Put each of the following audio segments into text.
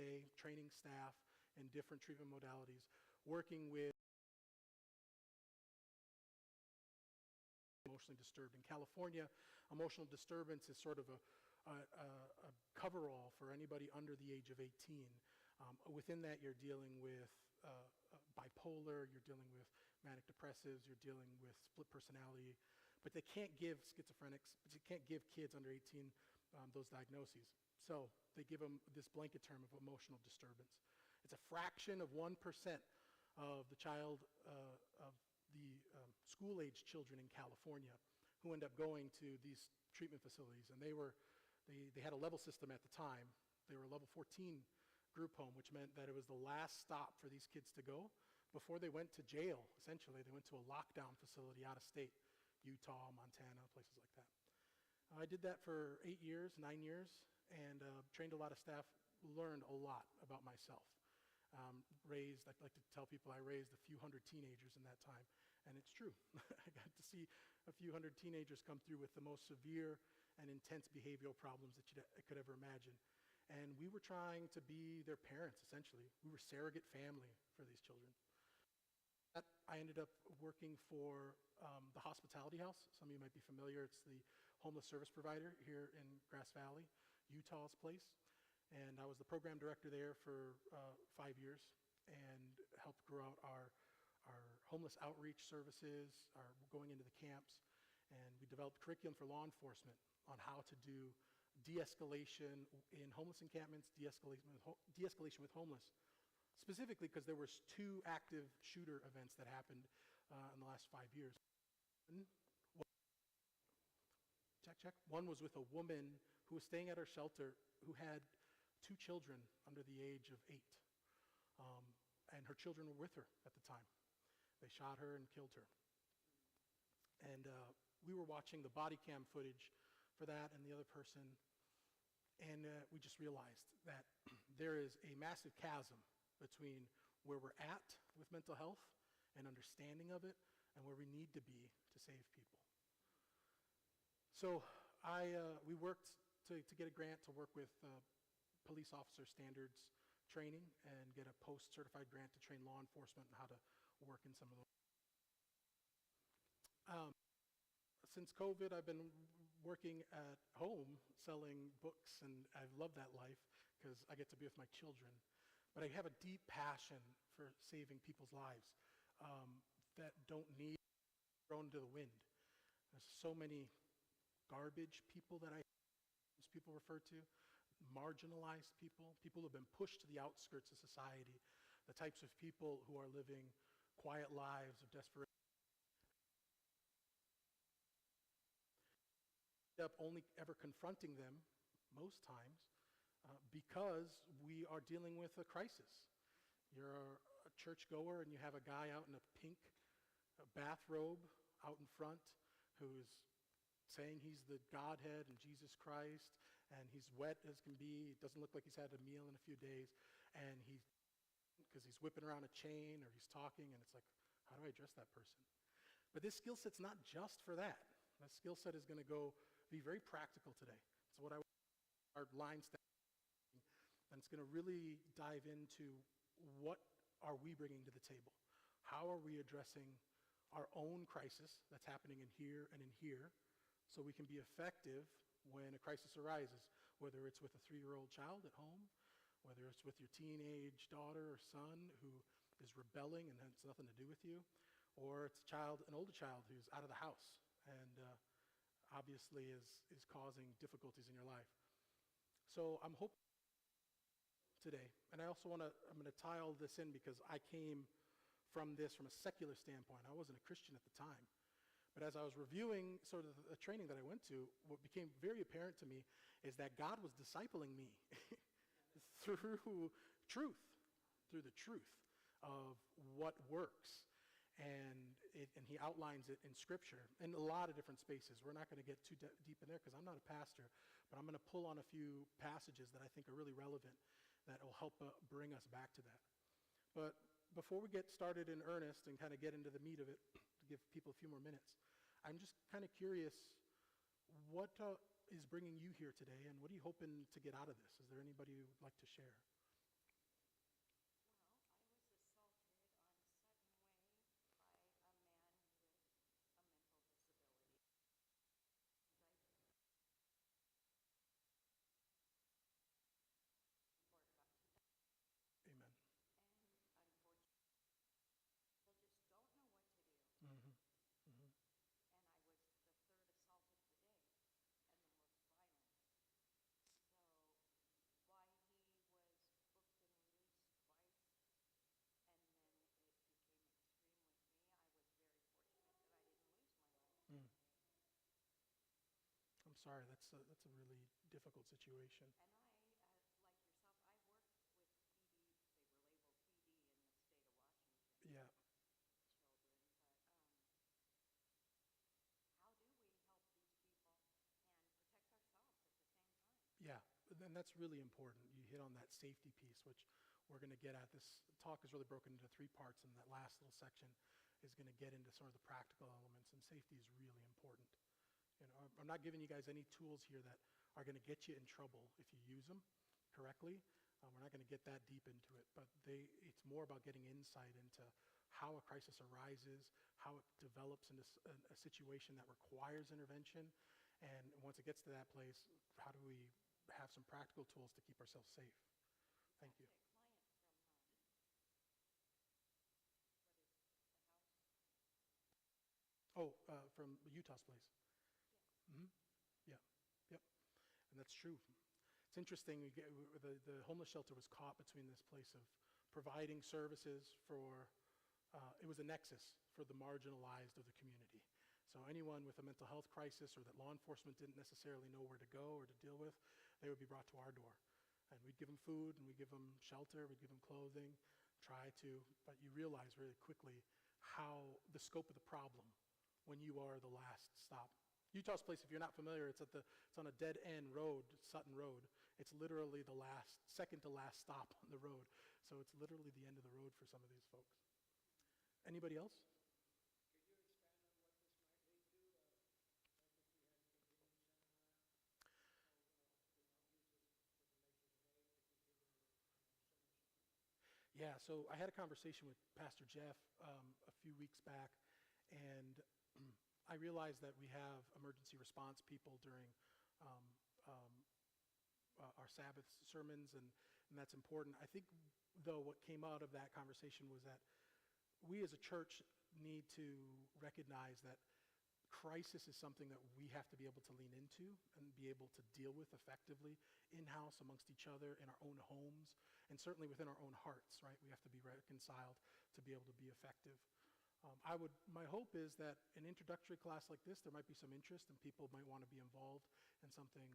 day, training staff in different treatment modalities, working with emotionally disturbed. In California, emotional disturbance is sort of a coverall for anybody under the age of 18. Within that, you're dealing with bipolar, you're dealing with manic depressives, you're dealing with split personality, but they can't give schizophrenics, but you can't give kids under 18 those diagnoses. So they give them this blanket term of emotional disturbance. It's a fraction of 1% of the school-age children in California who end up going to these treatment facilities. And they had a level system at the time. They were a level 14 group home, which meant that it was the last stop for these kids to go before they went to jail, essentially. They went to a lockdown facility out of state, Utah, Montana, places like that. I did that for 9 years, and trained a lot of staff, learned a lot about myself. I'd like to tell people I raised a few hundred teenagers in that time, and it's true. I got to see a few hundred teenagers come through with the most severe and intense behavioral problems that you could ever imagine. And we were trying to be their parents, essentially. We were surrogate family for these children. I ended up working for the Hospitality House. Some of you might be familiar. It's the homeless service provider here in Grassvalley, Utah's place. And I was the program director there for 5 years and helped grow out our homeless outreach services, our going into the camps. And we developed curriculum for law enforcement on how to do de-escalation in homeless encampments, de-escalation with homeless. Specifically because there was 2 active shooter events that happened in the last 5 years. Check. One was with a woman who was staying at our shelter who had 2 children under the age of 8. And her children were with her at the time. They shot her and killed her. And we were watching the body cam footage for that and the other person, and we just realized that there is a massive chasm between where we're at with mental health and understanding of it and where we need to be to save people. So we worked to get a grant to work with police officer standards training and get a post-certified grant to train law enforcement on how to work in some of those. Since COVID, I've been working at home selling books, and I love that life because I get to be with my children. But I have a deep passion for saving people's lives that don't need to be thrown to the wind. There's so many garbage people that people refer to, marginalized people, people who have been pushed to the outskirts of society, the types of people who are living quiet lives of desperation. Up only ever confronting them most times because we are dealing with a crisis. You're a churchgoer and you have a guy out in a pink bathrobe out in front who's saying he's the Godhead and Jesus Christ, and he's wet as can be. It doesn't look like he's had a meal in a few days, and because he's whipping around a chain or he's talking, and it's like, how do I address that person? But this skill set's not just for that. That skill set is going to be very practical today. So what our line staff, and it's going to really dive into what are we bringing to the table? How are we addressing our own crisis that's happening in here and in here so we can be effective when a crisis arises, whether it's with a 3-year-old child at home, whether it's with your teenage daughter or son who is rebelling and has nothing to do with you, or it's an older child who's out of the house and obviously is causing difficulties in your life. So I'm hoping today, and I'm going to tie all this in because I came from a secular standpoint. I wasn't a Christian at the time. But as I was reviewing sort of the training that I went to, what became very apparent to me is that God was discipling me through the truth of what works. And he outlines it in Scripture in a lot of different spaces. We're not going to get too deep in there because I'm not a pastor, but I'm going to pull on a few passages that I think are really relevant that will help bring us back to that. But before we get started in earnest and kind of get into the meat of it, to give people a few more minutes, I'm just kind of curious, what is bringing you here today, and what are you hoping to get out of this? Is there anybody who would like to share? sorry, that's a really difficult situation. And I, like yourself, I worked with PD, they were labeled PD in the state of Washington. Yeah. Children, but how do we help these people and protect ourselves at the same time? Yeah, and that's really important. You hit on that safety piece, which we're going to get at. This talk is really broken into 3 parts, and that last little section is going to get into sort of the practical elements, and safety is really important. You know, I'm not giving you guys any tools here that are going to get you in trouble if you use them correctly. We're not going to get that deep into it, but it's more about getting insight into how a crisis arises, how it develops into a situation that requires intervention, and once it gets to that place, how do we have some practical tools to keep ourselves safe? Thank you. Oh, from Utah's place. Mm-hmm. Yeah, yep, and that's true. It's interesting, the homeless shelter was caught between this place of providing services for, it was a nexus for the marginalized of the community. So anyone with a mental health crisis or that law enforcement didn't necessarily know where to go or to deal with, they would be brought to our door. And we'd give them food, and we'd give them shelter, we'd give them clothing, try to, but you realize really quickly how the scope of the problem when you are the last stop. Utah's place, if you're not familiar, it's on a dead-end road, Sutton Road. It's literally the second to last stop on the road. So it's literally the end of the road for some of these folks. Anybody else? Could you expand on what this might lead to? I think we had a convenience center on that. We might use this information today to continue service. Yeah, so I had a conversation with Pastor Jeff a few weeks back, and I realized that we have emergency response people during our Sabbath sermons, and that's important. I think, though, what came out of that conversation was that we as a church need to recognize that crisis is something that we have to be able to lean into and be able to deal with effectively in-house amongst each other, in our own homes, and certainly within our own hearts, right? We have to be reconciled to be able to be effective. My hope is that an introductory class like this, there might be some interest and people might want to be involved in something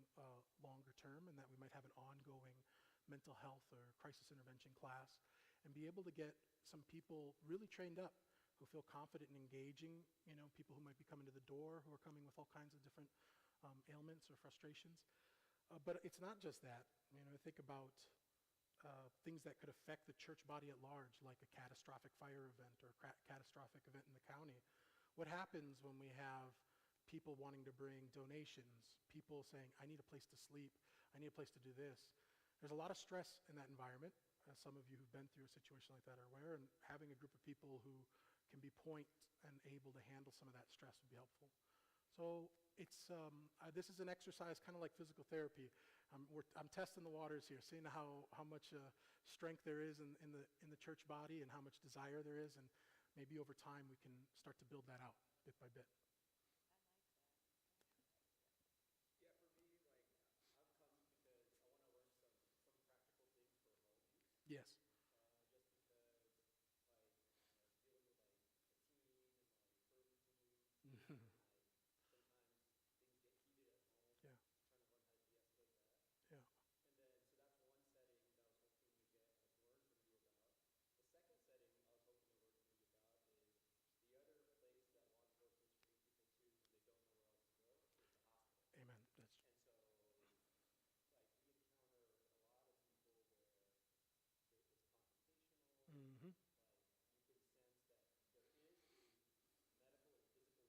longer term, and that we might have an ongoing mental health or crisis intervention class and be able to get some people really trained up who feel confident in engaging, people who might be coming to the door, who are coming with all kinds of different ailments or frustrations. But it's not just that. I think about things that could affect the church body at large, like a catastrophic fire event or a catastrophic event in the county. What happens when we have people wanting to bring donations, people saying, I need a place to sleep, I need a place to do this? There's a lot of stress in that environment, as some of you who've been through a situation like that are aware, and having a group of people who can be point and able to handle some of that stress would be helpful. So this is an exercise kind of like physical therapy. I'm testing the waters here, seeing how much strength there is in the church body and how much desire there is, and maybe over time we can start to build that out bit by bit. Yeah, for me, I've come because I want to learn some practical things for home use. Yes. Just because, dealing with a teen and early teens, Mm-hmm. sometimes things get heated at home. Yeah. Trying to learn how to de-escalate that. Yeah. And then, so that's one setting that I was hoping to learn from you about. The second setting I was hoping to learn from you about is the other place that law enforcement's bringing people to when they don't know where else to go is the hospital. Amen. And so, we encounter a lot of people where it's confrontational. Mm-hmm. You can sense that there is a medical and physical need for them to be there, but there's also something beyond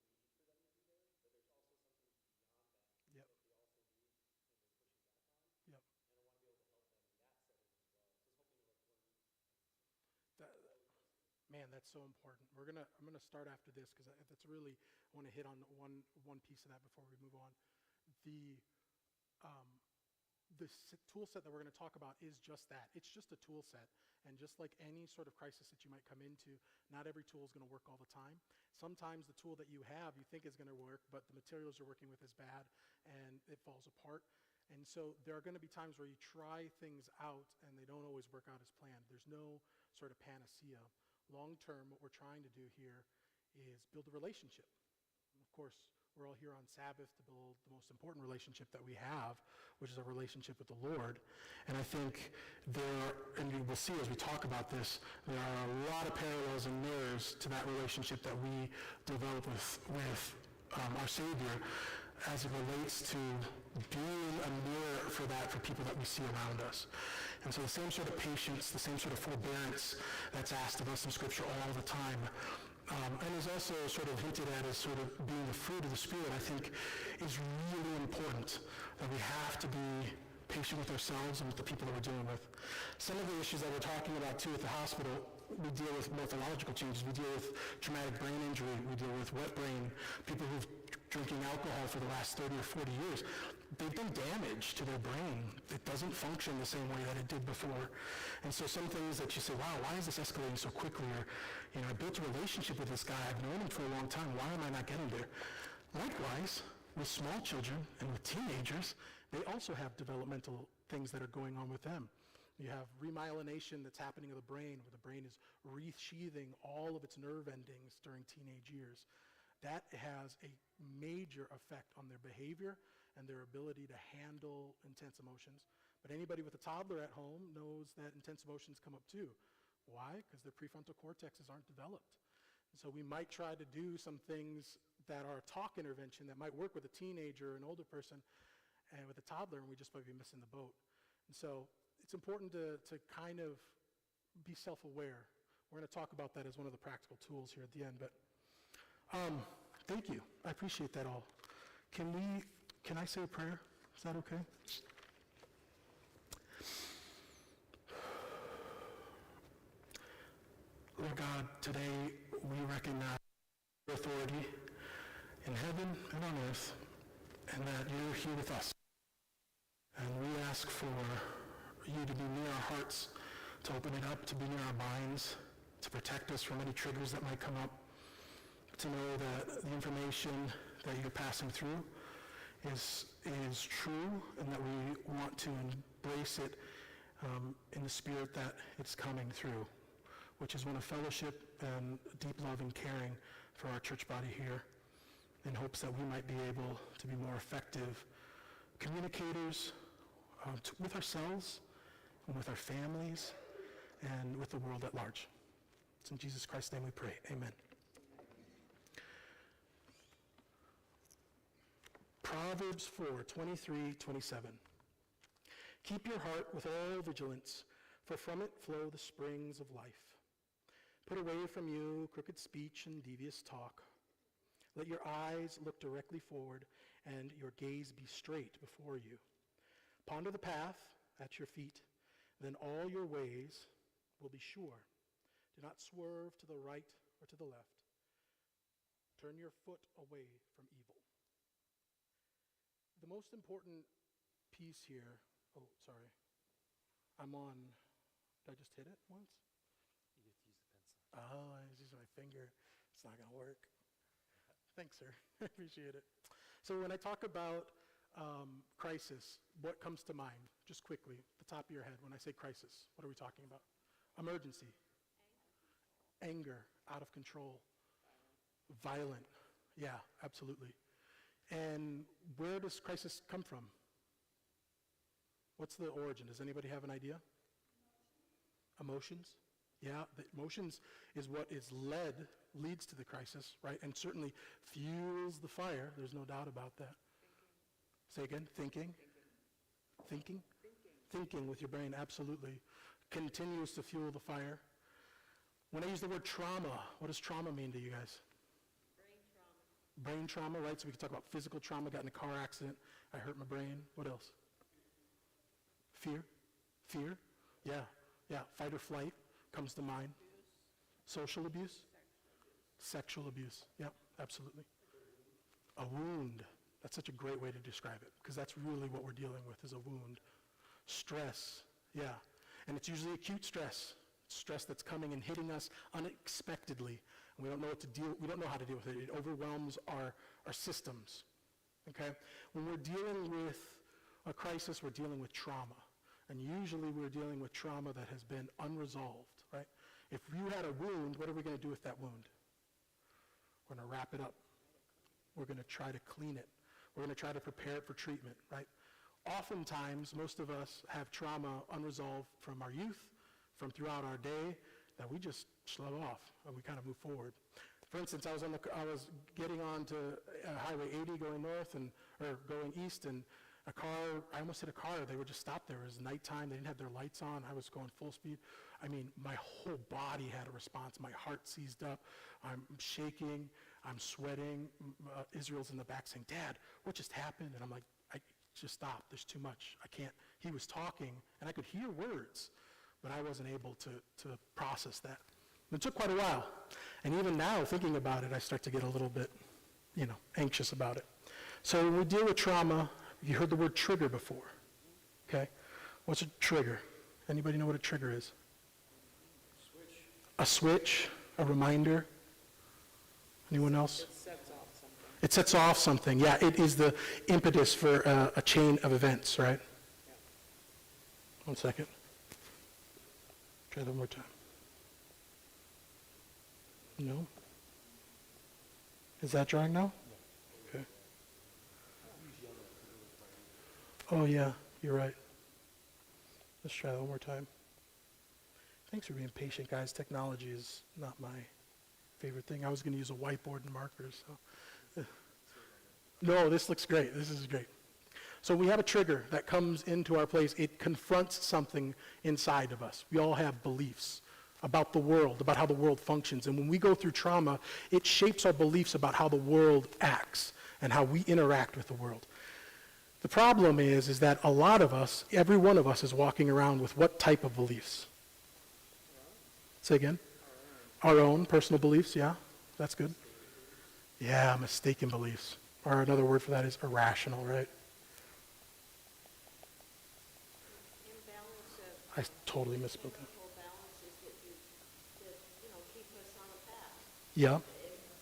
that Yep. that they also need and they're pushing back on. Yep. And I want to be able to help them in that setting as well. So I was hoping to learn. Man, that's so important. I'm gonna start after this because that's really, I want to hit on one piece of that before we move on. The tool set that we're going to talk about is just that. It's just a tool set, and just like any sort of crisis that you might come into, not every tool is going to work all the time. Sometimes the tool that you have you think is going to work, but the materials you're working with is bad and it falls apart. And so there are going to be times where you try things out and they don't always work out as planned. There's no sort of panacea. Long term, what we're trying to do here is build a relationship. Of course, We're all here on Sabbath to build the most important relationship that we have, which is a relationship with the Lord. And I think and you will see as we talk about this, there are a lot of parallels and mirrors to that relationship that we develop with our Savior as it relates to being a mirror for people that we see around us. And so the same sort of patience, the same sort of forbearance that's asked of us in Scripture all the time, and is also sort of hinted at as sort of being the fruit of the Spirit, I think is really important, that we have to be patient with ourselves and with the people that we're dealing with. Some of the issues that we're talking about too at the hospital, we deal with morphological changes. We deal with traumatic brain injury. We deal with wet brain, people who've drinking alcohol for the last 30 or 40 years. They've done damage to their brain. It doesn't function the same way that it did before. And so some things that you say, wow, why is this escalating so quickly? Or, I built a relationship with this guy. I've known him for a long time. Why am I not getting there? Likewise, with small children and with teenagers, they also have developmental things that are going on with them. You have remyelination that's happening in the brain, where the brain is resheathing all of its nerve endings during teenage years. That has a major effect on their behavior and their ability to handle intense emotions. But anybody with a toddler at home knows that intense emotions come up too. Why? Because their prefrontal cortexes aren't developed. And so we might try to do some things that are talk intervention that might work with a teenager or an older person, and with a toddler, and we just might be missing the boat. And so it's important to kind of be self-aware. We're going to talk about that as one of the practical tools here at the end. But thank you. I appreciate that all. Can I say a prayer? Is that okay? Lord God, today we recognize your authority in heaven and on earth, and that you're here with us. And we ask for you to be near our hearts, to open it up, to be near our minds, to protect us from any triggers that might come up, to know that the information that you're passing through is true, and that we want to embrace it in the spirit that it's coming through, which is one of fellowship and deep love and caring for our church body here, in hopes that we might be able to be more effective communicators with ourselves and with our families and with the world at large. It's in Jesus Christ's name we pray. Amen. Proverbs 4:23-27. Keep your heart with all vigilance, for from it flow the springs of life. Put away from you crooked speech and devious talk. Let your eyes look directly forward and your gaze be straight before you. Ponder the path at your feet, then all your ways will be sure. Do not swerve to the right or to the left. Turn your foot away from evil. The most important piece here, did I just hit it once? You have to use the pencil. Oh, I was using my finger. It's not going to work. Thanks, sir. I appreciate it. So when I talk about crisis, what comes to mind? Just quickly, the top of your head, when I say crisis, what are we talking about? Emergency. Anger, out of control. Violent. Yeah, absolutely. And where does crisis come from? What's the origin? Does anybody have an idea? Emotions. Yeah, the emotions is what leads to the crisis, right? And certainly fuels the fire. There's no doubt about that. Say again, thinking? Thinking with your brain, absolutely. Continues to fuel the fire. When I use the word trauma, what does trauma mean to you guys? Brain trauma, right? So we can talk about physical trauma, got in a car accident, I hurt my brain. What else? Fear? Yeah, fight or flight comes to mind. Social abuse? Sexual abuse, yeah, absolutely. A wound, that's such a great way to describe it, because that's really what we're dealing with, is a wound. Stress, yeah, and it's usually acute stress. Stress that's coming and hitting us unexpectedly. And we don't know how to deal with it. It overwhelms our systems, okay? When we're dealing with a crisis, we're dealing with trauma. And usually we're dealing with trauma that has been unresolved, right? If you had a wound, what are we going to do with that wound? We're going to wrap it up. We're going to try to clean it. We're going to try to prepare it for treatment, right? Oftentimes, most of us have trauma unresolved from our youth, from throughout our day, that we just slow off and we kind of move forward. For instance, I was getting on to Highway 80 going north or going east, and I almost hit a car. They were just stopped there. It was nighttime. They didn't have their lights on. I was going full speed. I mean, my whole body had a response. My heart seized up. I'm shaking. I'm sweating. Israel's in the back saying, "Dad, what just happened?" And I'm like, just stop. There's too much. I can't. He was talking, and I could hear words, but I wasn't able to process that. It took quite a while. And even now, thinking about it, I start to get a little bit, anxious about it. So when we deal with trauma, you heard the word trigger before, okay? What's a trigger? Anybody know what a trigger is? Switch. A switch, a reminder. Anyone else? It sets off something. It sets off something. Yeah, it is the impetus for a chain of events, right? Yeah. 1 second. Try that one more time. No? Is that drawing now? Okay. Oh, yeah, you're right. Let's try that one more time. Thanks for being patient, guys. Technology is not my favorite thing. I was going to use a whiteboard and markers. So. No, this looks great. This is great. So we have a trigger that comes into our place. It confronts something inside of us. We all have beliefs about the world, about how the world functions. And when we go through trauma, it shapes our beliefs about how the world acts and how we interact with the world. The problem is that a lot of us, every one of us is walking around with what type of beliefs? Say again? Our own personal beliefs, yeah. That's good. Yeah, mistaken beliefs. Or another word for that is irrational, right? Imbalance of I totally misspoke that. chemical balances that keep us on a path. Yeah.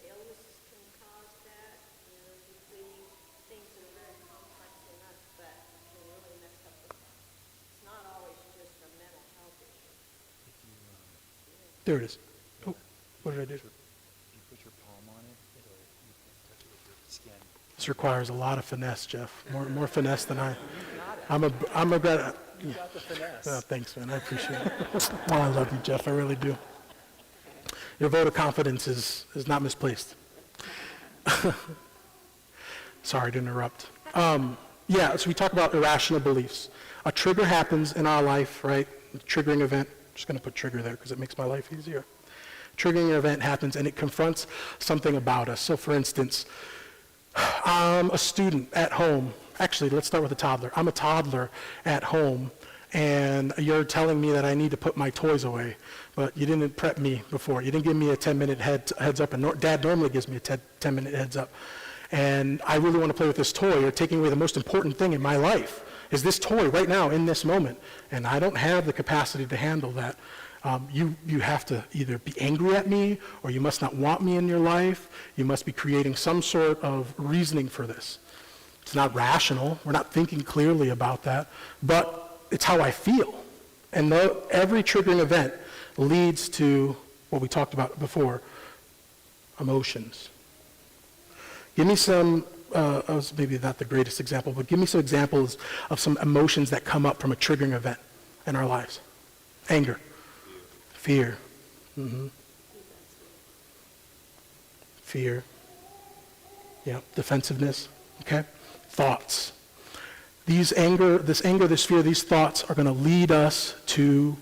Illnesses can cause that, depleting things that are very complex in us, but can really mess up the It's not always just a mental health issue. There it is. Oh, what did I do? You put your palm on it, it'll touch it with your skin. This requires a lot of finesse, Jeff. More finesse than I. I'm a grad. You got the finesse. Oh, thanks, man. I appreciate it. Oh, I love you, Jeff. I really do. Your vote of confidence is not misplaced. Sorry to interrupt. So we talk about irrational beliefs. A trigger happens in our life, right? A triggering event. I'm just going to put trigger there because it makes my life easier. Triggering event happens and it confronts something about us. So for instance, I'm a student at home. Actually, let's start with a toddler. I'm a toddler at home, and you're telling me that I need to put my toys away, but you didn't prep me before. You didn't give me a 10-minute heads up, and Dad normally gives me a 10-minute heads up. And I really want to play with this toy. You're taking away the most important thing in my life, is this toy right now in this moment, and I don't have the capacity to handle that. You have to either be angry at me, or you must not want me in your life. You must be creating some sort of reasoning for this. It's not rational. We're not thinking clearly about that, but it's how I feel. And every triggering event leads to what we talked about before, emotions. Give me some, maybe not the greatest example, but give me some examples of some emotions that come up from a triggering event in our lives. Anger. Fear. Mm-hmm. Fear. Yeah, defensiveness. Okay? Thoughts. This anger, this fear, these thoughts are going to lead us to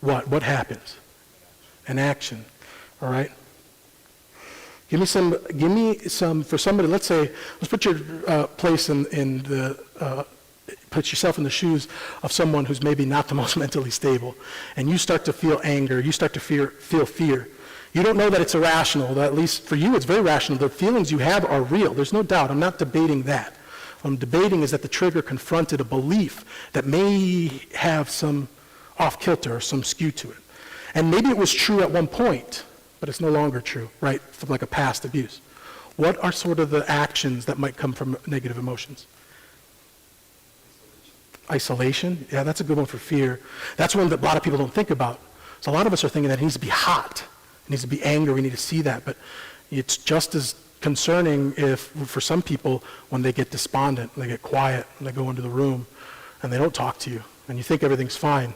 what? What happens? An action. All right? Give me some, for somebody, let's put your put yourself in the shoes of someone who's maybe not the most mentally stable, and you start to feel anger, you start to feel fear. You don't know that it's irrational, that at least for you it's very rational. The feelings you have are real. There's no doubt. I'm not debating that. What I'm debating is that the trigger confronted a belief that may have some off-kilter or some skew to it. And maybe it was true at one point, but it's no longer true, right, from like a past abuse. What are sort of the actions that might come from negative emotions? Isolation. Yeah, that's a good one for fear. That's one that a lot of people don't think about. So a lot of us are thinking that it needs to be hot. It needs to be anger. We need to see that. But it's just as concerning if, for some people, when they get despondent, they get quiet, and they go into the room, and they don't talk to you, and you think everything's fine.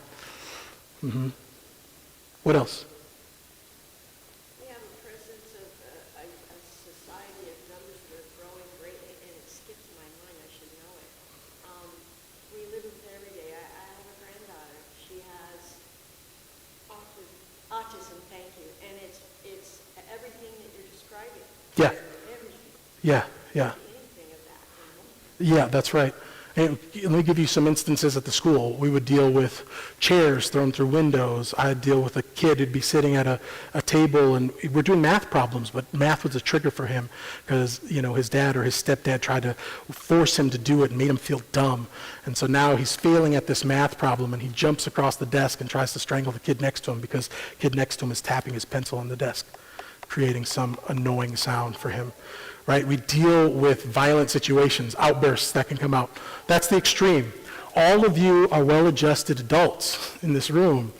What else? We have a presence of a society of numbers that are growing greatly, and it skips my mind. I should know it. We live with it every day. I have a granddaughter. She has autism. Thank you, and it's everything that you're describing. Yeah. Everything. Yeah. Anything of that. And more. Yeah, that's right. And let me give you some instances at the school. We would deal with chairs thrown through windows. I'd deal with a kid who'd be sitting at a table, and we're doing math problems, but math was a trigger for him because, his dad or his stepdad tried to force him to do it and made him feel dumb. And so now he's failing at this math problem, and he jumps across the desk and tries to strangle the kid next to him because the kid next to him is tapping his pencil on the desk, creating some annoying sound for him. Right? We deal with violent situations, outbursts that can come out. That's the extreme. All of you are well-adjusted adults in this room,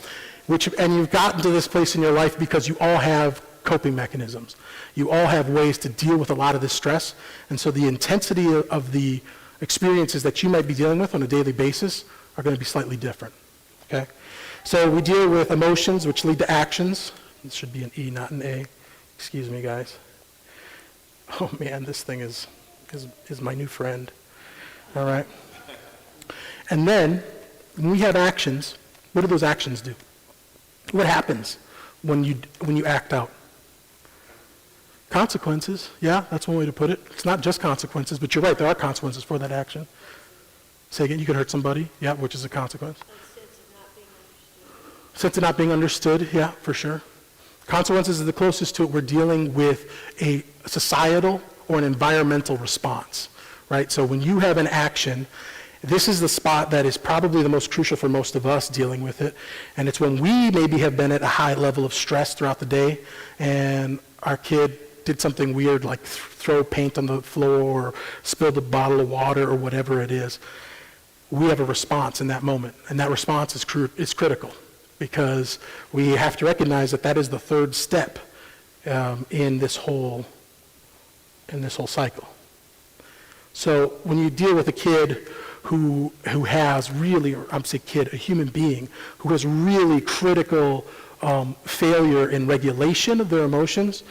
and you've gotten to this place in your life because you all have coping mechanisms. You all have ways to deal with a lot of this stress, and so the intensity of the experiences that you might be dealing with on a daily basis are going to be slightly different. Okay? So we deal with emotions, which lead to actions. It should be an E, not an A. Excuse me, guys. Oh man, this thing is my new friend. All right. And then when we have actions, what do those actions do? What happens when you act out? Consequences. Yeah, that's one way to put it. It's not just consequences, but you're right, there are consequences for that action. Say again, you could hurt somebody, yeah, which is a consequence. Sense of not being understood, yeah, for sure. Consequences is the closest to it. We're dealing with a societal or an environmental response, right? So when you have an action, this is the spot that is probably the most crucial for most of us dealing with it. And it's when we maybe have been at a high level of stress throughout the day and our kid did something weird like throw paint on the floor or spilled a bottle of water or whatever it is. We have a response in that moment, and that response is critical, because we have to recognize that is the third step in this whole cycle. So when you deal with a kid who has really, or I'm saying kid, a human being who has really critical failure in regulation of their emotions,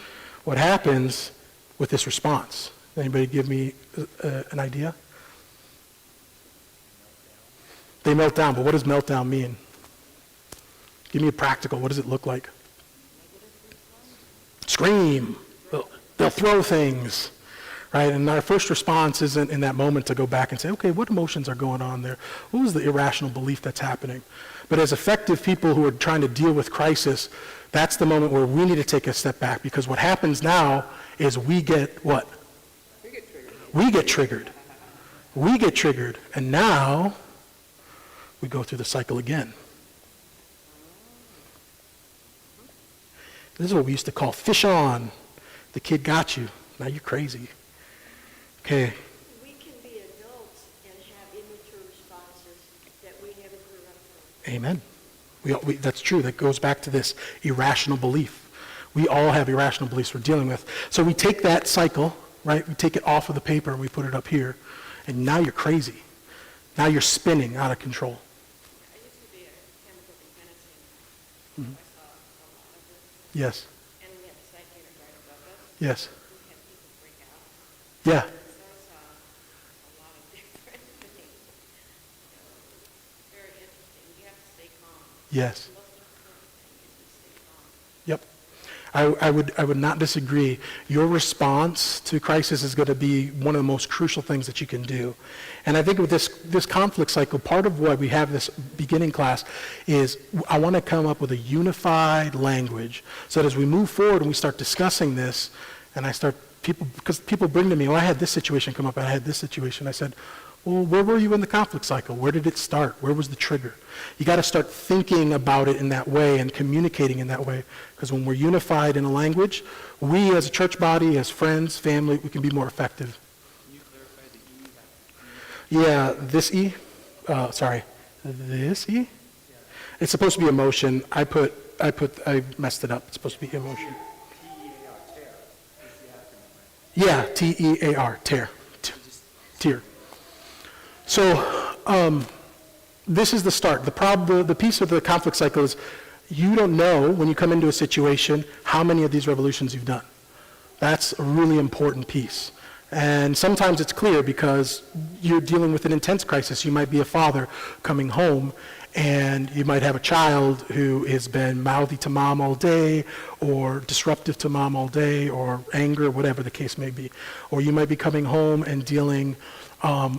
what happens with this response? Anybody give me an idea? They melt down, but what does meltdown mean? Give me a practical. What does it look like? Scream. They'll throw things, right? And our first response isn't in that moment to go back and say, okay, what emotions are going on there? What was the irrational belief that's happening? But as effective people who are trying to deal with crisis, that's the moment where we need to take a step back, because what happens now is we get what? We get triggered. We get triggered. And now we go through the cycle again. This is what we used to call fish on. The kid got you. Now you're crazy. Okay. We can be adults and have immature responses that we never grew up from. Amen. That's true. That goes back to this irrational belief. We all have irrational beliefs we're dealing with. So we take that cycle, right? We take it off of the paper and we put it up here. And now you're crazy. Now you're spinning out of control. I used to be a chemical dependency. Mhm. I saw a lot of this. Yes. And we had a psychiatrist right above us. Yes. We had people freak out. Yeah. So I saw a lot of different things. So, very interesting. You have to stay calm. Yes. The most important thing is to stay calm. Yep. I would not disagree. Your response to crisis is going to be one of the most crucial things that you can do. And I think with this conflict cycle, part of why we have this beginning class is I want to come up with a unified language so that as we move forward and we start discussing this, and because people bring to me, I had this situation come up, I had this situation. I said, well, where were you in the conflict cycle? Where did it start? Where was the trigger? You got to start thinking about it in that way and communicating in that way, because when we're unified in a language, we as a church body, as friends, family, we can be more effective. Can you clarify the E? Yeah, this E? This E? It's supposed to be emotion. I messed it up. It's supposed to be emotion. Yeah, T-E-A-R, tear. Tear. So this is the start. The piece of the conflict cycle is you don't know when you come into a situation how many of these revolutions you've done. That's a really important piece. And sometimes it's clear because you're dealing with an intense crisis. You might be a father coming home, and you might have a child who has been mouthy to mom all day, or disruptive to mom all day, or anger, whatever the case may be. Or you might be coming home and dealing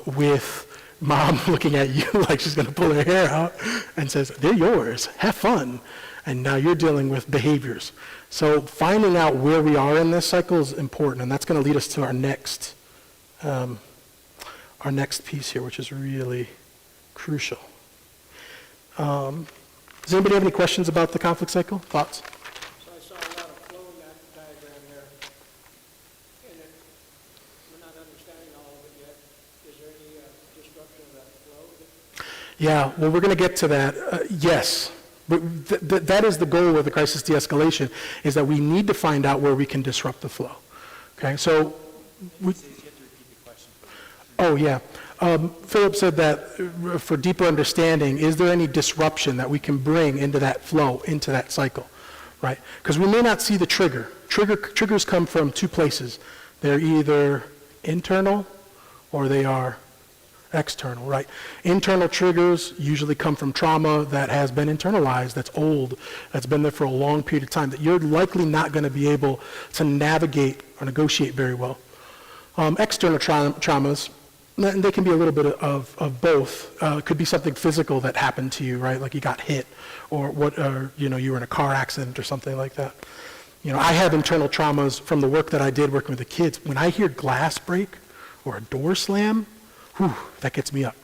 with mom looking at you like she's going to pull her hair out and says, they're yours, have fun. And now you're dealing with behaviors. So finding out where we are in this cycle is important, and that's going to lead us to our next piece here, which is really crucial. Does anybody have any questions about the conflict cycle? Thoughts? So I saw a lot of flow in that diagram there, and we're not understanding all of it yet. Is there any disruption of that flow? Yeah, well, we're going to get to that. Yes. But that is the goal of the crisis de-escalation, is that we need to find out where we can disrupt the flow. Okay, so... Oh, yeah. Philip said that for deeper understanding, is there any disruption that we can bring into that flow, into that cycle, right? Because we may not see the trigger. Triggers come from two places. They're either internal or they are external, right? Internal triggers usually come from trauma that has been internalized, that's old, that's been there for a long period of time, that you're likely not going to be able to navigate or negotiate very well. External traumas, and they can be a little bit of both. It could be something physical that happened to you, right? Like you got hit, or you were in a car accident or something like that. You know, I have internal traumas from the work that I did working with the kids. When I hear glass break or a door slam, whew, that gets me up.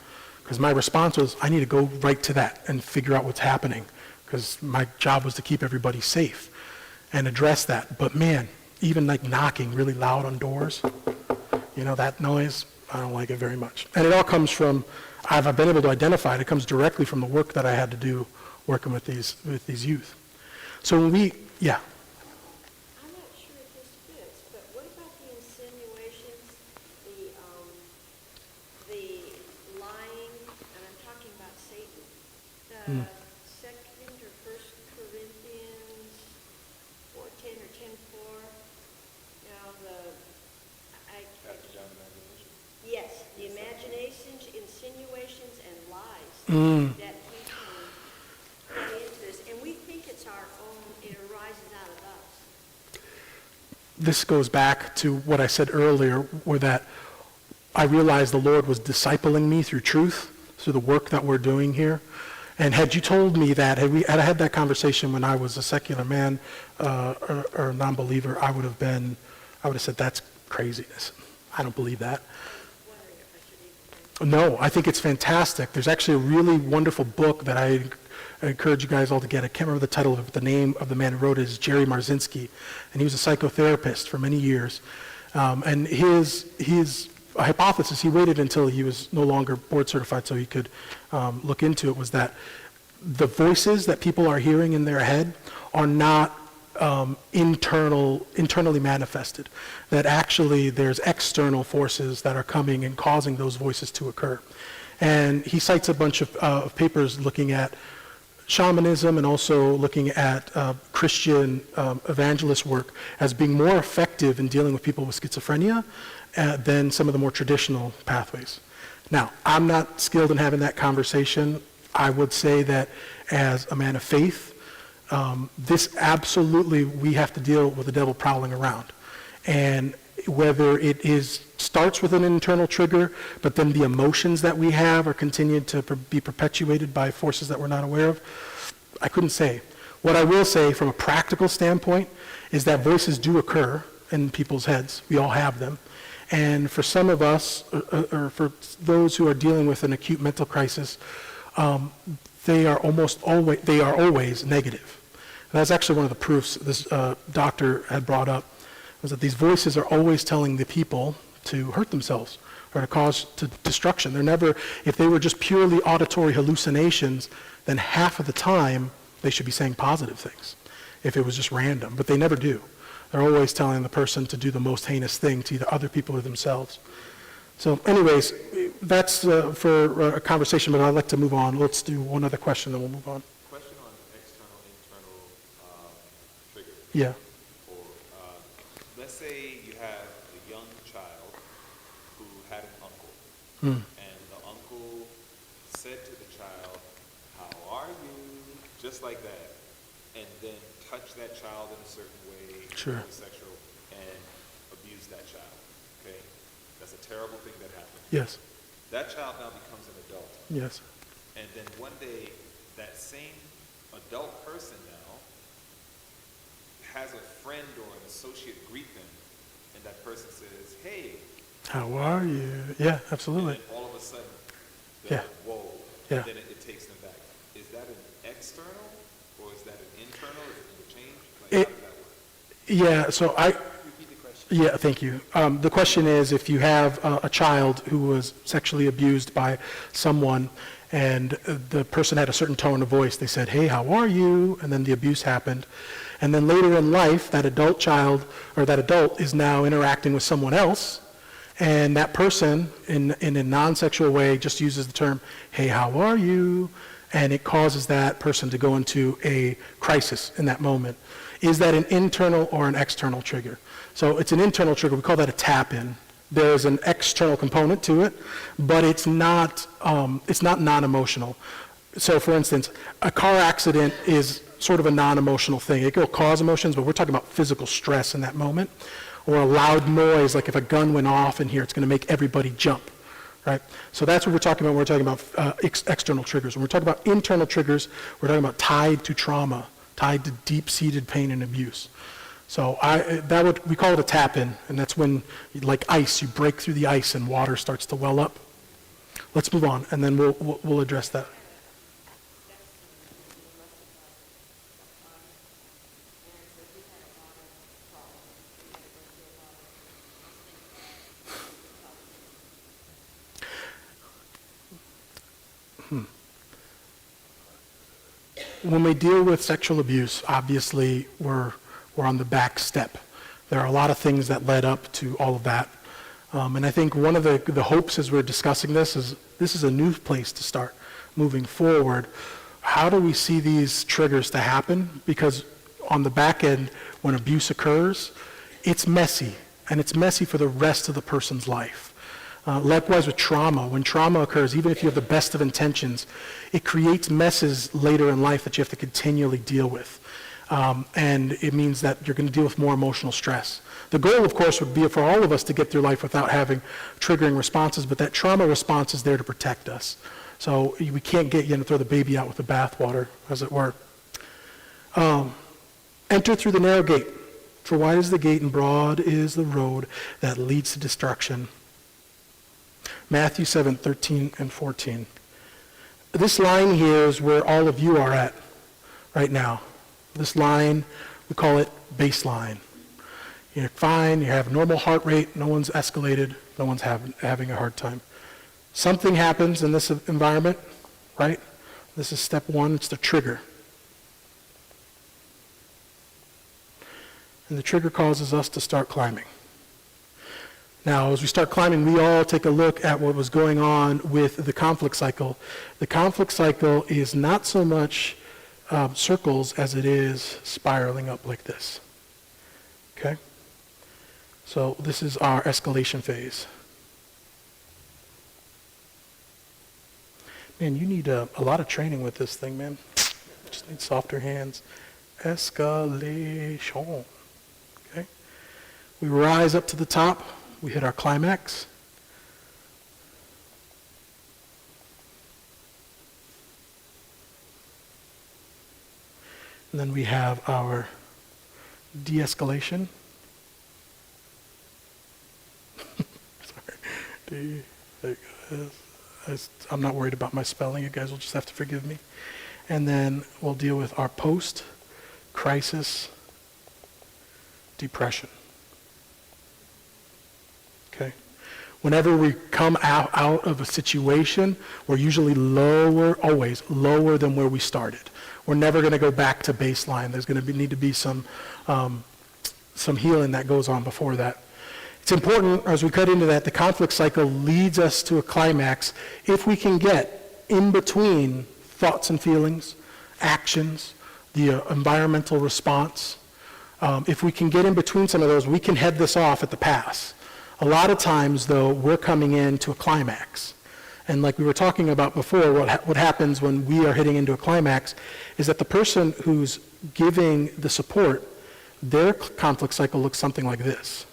Because my response was, I need to go right to that and figure out what's happening. Because my job was to keep everybody safe and address that. But man, even like knocking really loud on doors, you know, that noise, I don't like it very much. And it all comes from, I've been able to identify it comes directly from the work that I had to do working with these youth. So when we, yeah. I'm not sure if this fits, but what about the insinuations, the lying, and I'm talking about Satan, the second or first Corinthians 4:10 or 10:4, you know, yes, the imaginations, insinuations, and lies that we can play into this, and we think it's our own, it arises out of us. This goes back to what I said earlier, where that I realized the Lord was discipling me through truth, through the work that we're doing here. And had you told me that, had I had that conversation when I was a secular man or a non-believer, I would have said, that's craziness. I don't believe that. No, I think it's fantastic. There's actually a really wonderful book that I encourage you guys all to get. I can't remember the title of it, but the name of the man who wrote it is Jerry Marzinski, and he was a psychotherapist for many years. And his hypothesis, he waited until he was no longer board certified so he could look into it, was that the voices that people are hearing in their head are not internally manifested, that actually there's external forces that are coming and causing those voices to occur. And he cites a bunch of papers looking at shamanism and also looking at Christian evangelist work as being more effective in dealing with people with schizophrenia than some of the more traditional pathways. Now, I'm not skilled in having that conversation. I would say that as a man of faith, this absolutely, we have to deal with the devil prowling around. And whether it starts with an internal trigger, but then the emotions that we have are continued to be perpetuated by forces that we're not aware of, I couldn't say. What I will say from a practical standpoint is that voices do occur in people's heads. We all have them. And for some of us, or for those who are dealing with an acute mental crisis, they are always negative. And that's actually one of the proofs this doctor had brought up, was that these voices are always telling the people to hurt themselves or to cause destruction. They're never, if they were just purely auditory hallucinations, then half of the time they should be saying positive things if it was just random, but they never do. They're always telling the person to do the most heinous thing to either other people or themselves. So anyways, that's for a conversation, but I'd like to move on. Let's do one other question, then we'll move on. Question on external, internal triggers. Yeah. Or let's say you have a young child who had an uncle, Hmm. and the uncle said to the child, "How are you?" Just like that, and then touch that child in a certain way, Sure. homosexual, and abuse that child. Okay, that's a terrible thing that happened. Yes. That child now becomes an adult. Yes. And then one day, that same adult person now has a friend or an associate greet them, and that person says, "Hey," How are you? Yeah, and absolutely. then all of a sudden, they're Yeah. like, "Whoa," Yeah. and then it takes them back. Is that an external, or is that an internal? Is it interchange? Like, It- how does that work? Yeah, so Repeat the question. yeah, thank you. The question is, if you have a child who was sexually abused by someone, and the person had a certain tone of voice, they said, "Hey, how are you?" And then the abuse happened. And then later in life, that adult child, or that adult, is now interacting with someone else, and that person, in a non-sexual way, just uses the term, "Hey, how are you?" And it causes that person to go into a crisis in that moment. Is that an internal or an external trigger? So it's an internal trigger. We call that a tap-in. There's an external component to it, but it's not non-emotional. So for instance, a car accident is sort of a non-emotional thing. It will cause emotions, but we're talking about physical stress in that moment. Or a loud noise, like if a gun went off in here, it's going to make everybody jump, right? So that's what we're talking about when we're talking about external triggers. When we're talking about internal triggers, we're talking about tied to trauma, tied to deep-seated pain and abuse. So we call it a tap-in, and that's when, like ice, you break through the ice and water starts to well up. Let's move on, and then we'll address that. When we deal with sexual abuse, obviously we're on the back step. There are a lot of things that led up to all of that. And I think one of the hopes as we're discussing this is a new place to start moving forward. How do we see these triggers to happen? Because on the back end, when abuse occurs, it's messy, and it's messy for the rest of the person's life. Likewise with trauma. When trauma occurs, even if you have the best of intentions, it creates messes later in life that you have to continually deal with. And it means that you're going to deal with more emotional stress. The goal, of course, would be for all of us to get through life without having triggering responses, but that trauma response is there to protect us. So we can't get you to throw the baby out with the bathwater, as it were. Enter through the narrow gate, for wide is the gate and broad is the road that leads to destruction. Matthew 7:13 and 14. This line here is where all of you are at right now. This line, we call it baseline. You're fine, you have a normal heart rate, no one's escalated, no one's having a hard time. Something happens in this environment, right? This is step one, it's the trigger. And the trigger causes us to start climbing. Now, as we start climbing, we all take a look at what was going on with the conflict cycle. The conflict cycle is not so much circles as it is spiraling up like this. Okay? So this is our escalation phase. Man, you need a lot of training with this thing, man. Just need softer hands. Escalation. Okay? We rise up to the top. We hit our climax. And then we have our de-escalation. Sorry. There you go. I'm not worried about my spelling. You guys will just have to forgive me. And then we'll deal with our post-crisis depression. Okay? Whenever we come out of a situation, we're usually always lower than where we started. We're never going to go back to baseline. There's going to need to be some some healing that goes on before that. It's important, as we cut into that, the conflict cycle leads us to a climax if we can get in between thoughts and feelings, actions, the environmental response. If we can get in between some of those, we can head this off at the pass. A lot of times, though, we're coming into a climax. And like we were talking about before, what happens when we are hitting into a climax is that the person who's giving the support, their conflict cycle looks something like this.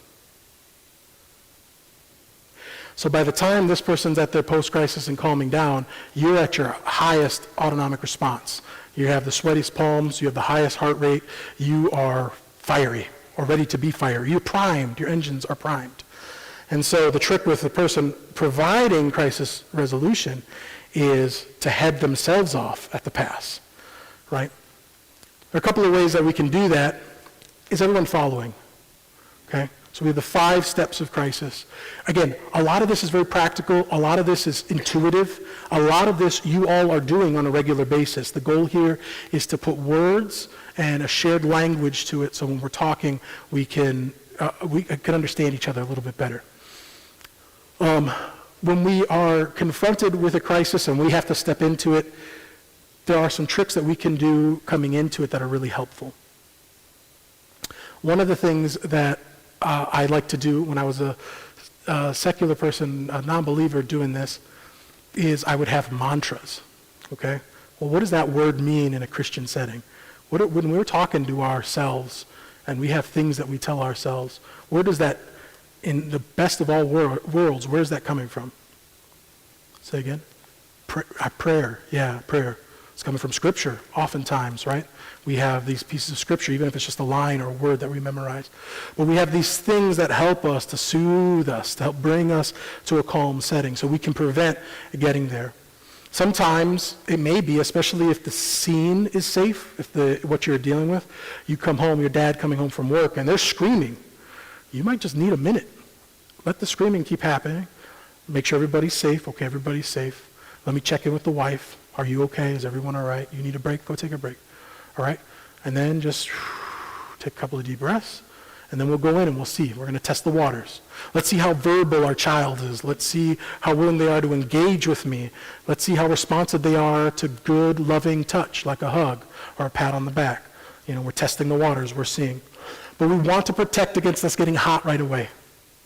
So by the time this person's at their post-crisis and calming down, you're at your highest autonomic response. You have the sweatiest palms, you have the highest heart rate, you are fiery or ready to be fiery. You're primed, your engines are primed. And so the trick with the person providing crisis resolution is to head themselves off at the pass, right? There are a couple of ways that we can do that. Is everyone following? Okay? So we have the 5 steps of crisis. Again, a lot of this is very practical. A lot of this is intuitive. A lot of this you all are doing on a regular basis. The goal here is to put words and a shared language to it so when we're talking, we can understand each other a little bit better. When we are confronted with a crisis and we have to step into it, there are some tricks that we can do coming into it that are really helpful. One of the things that I like to do when I was a secular person, a non-believer doing this, is I would have mantras, okay? Well, what does that word mean in a Christian setting? When we're talking to ourselves and we have things that we tell ourselves, where does that, in the best of all worlds, where's that coming from? Say again? Prayer, yeah, prayer. It's coming from Scripture, oftentimes, right? We have these pieces of Scripture, even if it's just a line or a word that we memorize. But we have these things that help us, to soothe us, to help bring us to a calm setting so we can prevent getting there. Sometimes it may be, especially if the scene is safe, if what you're dealing with, you come home, your dad coming home from work, and they're screaming. You might just need a minute. Let the screaming keep happening. Make sure everybody's safe. Okay, everybody's safe. Let me check in with the wife. Are you okay? Is everyone all right? You need a break? Go take a break. All right? And then just take a couple of deep breaths, and then we'll go in and we'll see. We're going to test the waters. Let's see how verbal our child is. Let's see how willing they are to engage with me. Let's see how responsive they are to good, loving touch, like a hug or a pat on the back. You know, we're testing the waters. We're seeing. But we want to protect against us getting hot right away,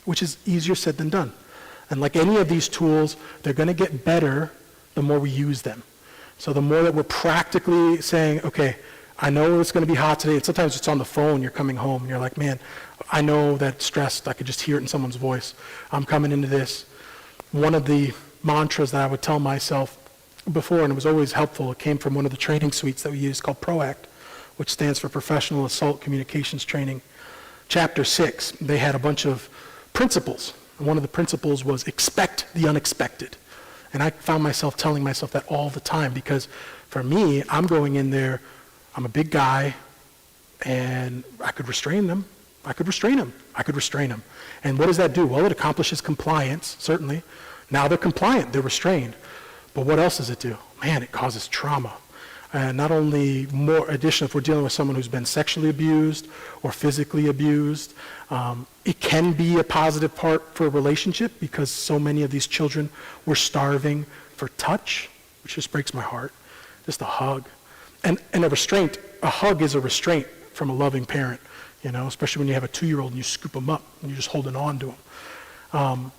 which is easier said than done. And like any of these tools, they're going to get better the more we use them. So the more that we're practically saying, okay, I know it's going to be hot today, and sometimes it's on the phone, you're coming home, and you're like, man, I know that stressed, I could just hear it in someone's voice. I'm coming into this. One of the mantras that I would tell myself before, and it was always helpful, it came from one of the training suites that we use called PROACT, which stands for Professional Assault Communications Training. Chapter 6, they had a bunch of principles. And one of the principles was expect the unexpected. And I found myself telling myself that all the time because for me, I'm going in there, I'm a big guy, and I could restrain them. I could restrain them. And what does that do? Well, it accomplishes compliance, certainly. Now they're compliant, they're restrained. But what else does it do? Man, it causes trauma. And not only more addition if we're dealing with someone who's been sexually abused or physically abused, it can be a positive part for a relationship because so many of these children were starving for touch, which just breaks my heart. Just a hug. And a hug is a restraint from a loving parent, you know, especially when you have a 2-year-old and you scoop them up and you're just holding on to them.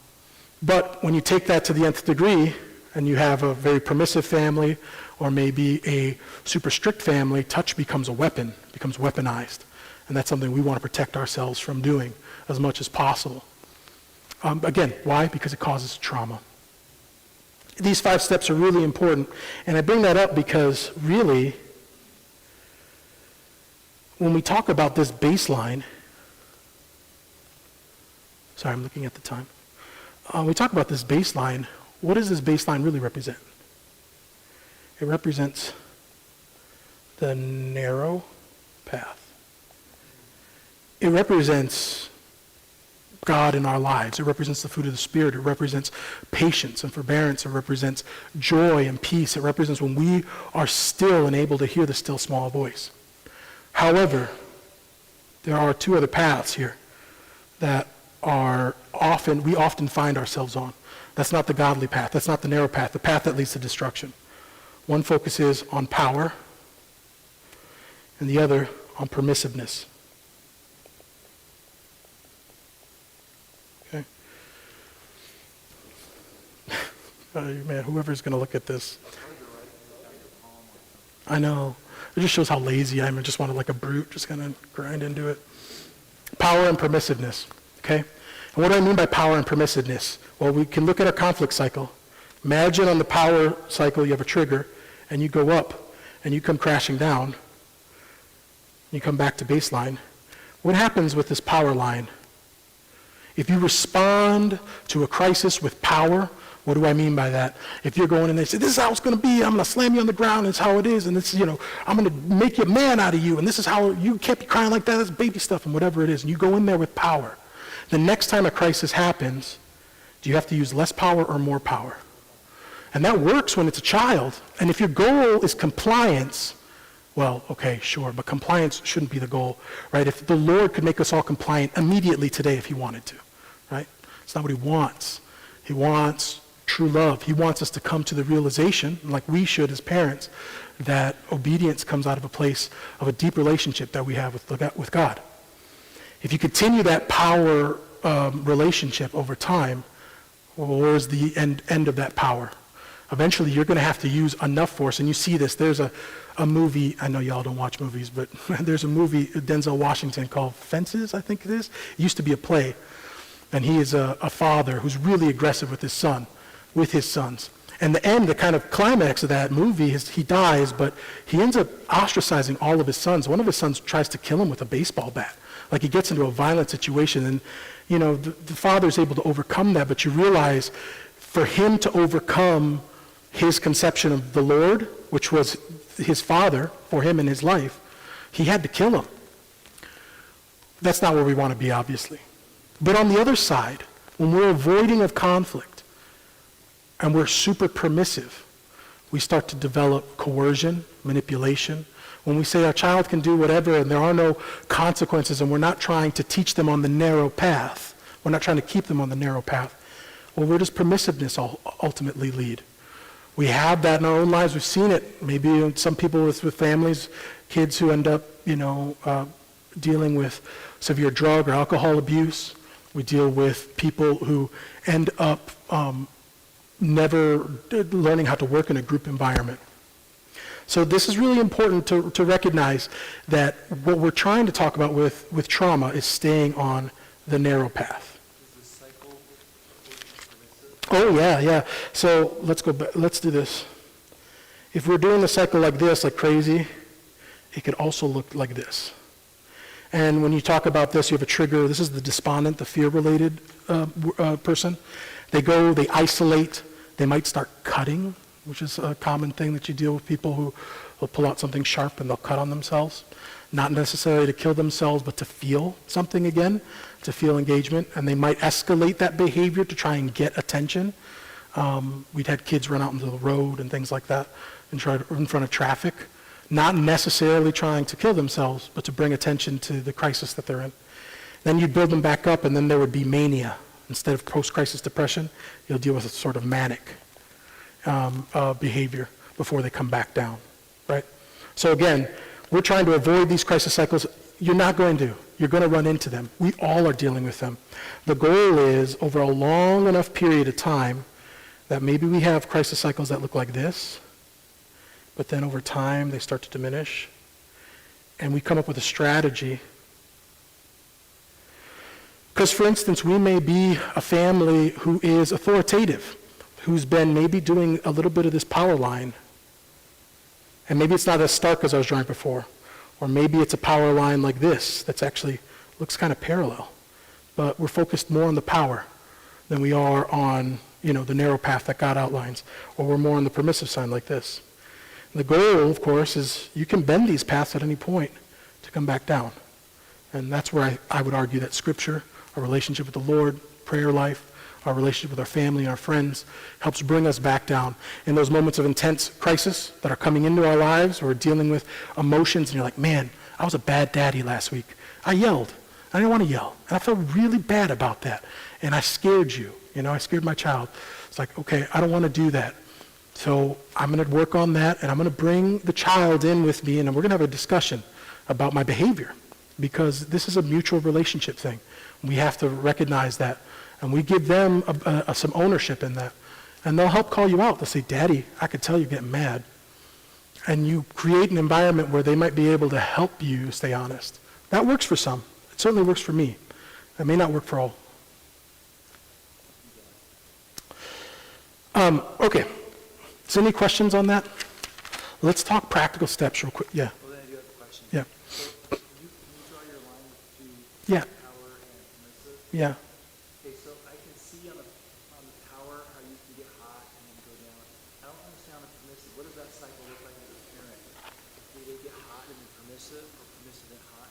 But when you take that to the nth degree and you have a very permissive family or maybe a super strict family, touch becomes a weapon, becomes weaponized. And that's something we want to protect ourselves from doing as much as possible. Again, why? Because it causes trauma. These 5 steps are really important. And I bring that up because really, when we talk about this baseline, sorry, I'm looking at the time. We talk about this baseline, what does this baseline really represent? It represents the narrow path. It represents God in our lives. It represents the fruit of the Spirit. It represents patience and forbearance. It represents joy and peace. It represents when we are still and able to hear the still small voice. However, there are two other paths here that we often find ourselves on. That's not the godly path. That's not the narrow path, the path that leads to destruction. One focuses on power, and the other on permissiveness. Okay? Man, whoever's going to look at this. I know. It just shows how lazy I am. I just want to, like a brute, just kind of grind into it. Power and permissiveness. Okay? And what do I mean by power and permissiveness? Well, we can look at a conflict cycle. Imagine on the power cycle you have a trigger, and you go up, and you come crashing down. You come back to baseline. What happens with this power line? If you respond to a crisis with power, what do I mean by that? If you're going and they say, this is how it's going to be, I'm going to slam you on the ground, it's how it is, and it's, I'm going to make you a man out of you, and this is how, you can't be crying like that, that's baby stuff, and whatever it is, and you go in there with power. The next time a crisis happens, do you have to use less power or more power? And that works when it's a child. And if your goal is compliance, well, okay, sure, but compliance shouldn't be the goal, right? If the Lord could make us all compliant immediately today if he wanted to, right? It's not what he wants. He wants true love. He wants us to come to the realization, like we should as parents, that obedience comes out of a place of a deep relationship that we have with God. If you continue that power relationship over time, well, where's the end of that power? Eventually, you're going to have to use enough force, and you see this. There's a movie, I know y'all don't watch movies, but there's a movie, Denzel Washington, called Fences, I think it is. It used to be a play, and he is a father who's really aggressive with his sons. And the kind of climax of that movie is he dies, but he ends up ostracizing all of his sons. One of his sons tries to kill him with a baseball bat. Like he gets into a violent situation, and the father is able to overcome that, but you realize for him to overcome his conception of the Lord, which was his father for him in his life, he had to kill him. That's not where we want to be, obviously. But on the other side, when we're avoiding of conflict and we're super permissive, we start to develop coercion, manipulation. When we say our child can do whatever and there are no consequences and we're not trying to teach them on the narrow path, we're not trying to keep them on the narrow path, well, where does permissiveness ultimately lead? We have that in our own lives. We've seen it. Maybe some people with families, kids who end up, dealing with severe drug or alcohol abuse. We deal with people who end up never learning how to work in a group environment. So this is really important to recognize that what we're trying to talk about with trauma is staying on the narrow path. Oh, yeah. So let's go back. Let's do this. If we're doing the cycle like this, like crazy, it could also look like this. And when you talk about this, you have a trigger. This is the despondent, the fear-related person. They isolate. They might start cutting, which is a common thing that you deal with people who will pull out something sharp and they'll cut on themselves. Not necessarily to kill themselves, but to feel something again, to feel engagement. And they might escalate that behavior to try and get attention. We'd had kids run out into the road and things like that and try in front of traffic, not necessarily trying to kill themselves, but to bring attention to the crisis that they're in. Then you build them back up, and then there would be mania. Instead of post-crisis depression, you'll deal with a sort of manic behavior before they come back down, right? So again, we're trying to avoid these crisis cycles. You're not going to. You're going to run into them. We all are dealing with them. The goal is, over a long enough period of time, that maybe we have crisis cycles that look like this, but then over time they start to diminish, and we come up with a strategy. Because, for instance, we may be a family who is authoritative, who's been maybe doing a little bit of this power line. And maybe it's not as stark as I was drawing before. Or maybe it's a power line like this that's actually looks kind of parallel. But we're focused more on the power than we are on, the narrow path that God outlines. Or we're more on the permissive side like this. And the goal, of course, is you can bend these paths at any point to come back down. And that's where I would argue that Scripture, our relationship with the Lord, prayer life, our relationship with our family, our friends, helps bring us back down. In those moments of intense crisis that are coming into our lives, where we're dealing with emotions, and you're like, man, I was a bad daddy last week. I yelled. I didn't want to yell. And I felt really bad about that. And I scared you. I scared my child. It's like, okay, I don't want to do that. So I'm going to work on that, and I'm going to bring the child in with me, and we're going to have a discussion about my behavior, because this is a mutual relationship thing. We have to recognize that, and we give them some ownership in that. And they'll help call you out. They'll say, Daddy, I could tell you're getting mad. And you create an environment where they might be able to help you stay honest. That works for some. It certainly works for me. It may not work for all. Okay. So any questions on that? Let's talk practical steps real quick. Yeah. Well, then I do have a question. Yeah. So can you draw your line between Yeah. power and permissive? Yeah. Okay, so I can see on the power how you can get hot and then go down. I don't understand on the permissive. What does that cycle look like as a parent? Do they get hot and then permissive, or permissive and hot?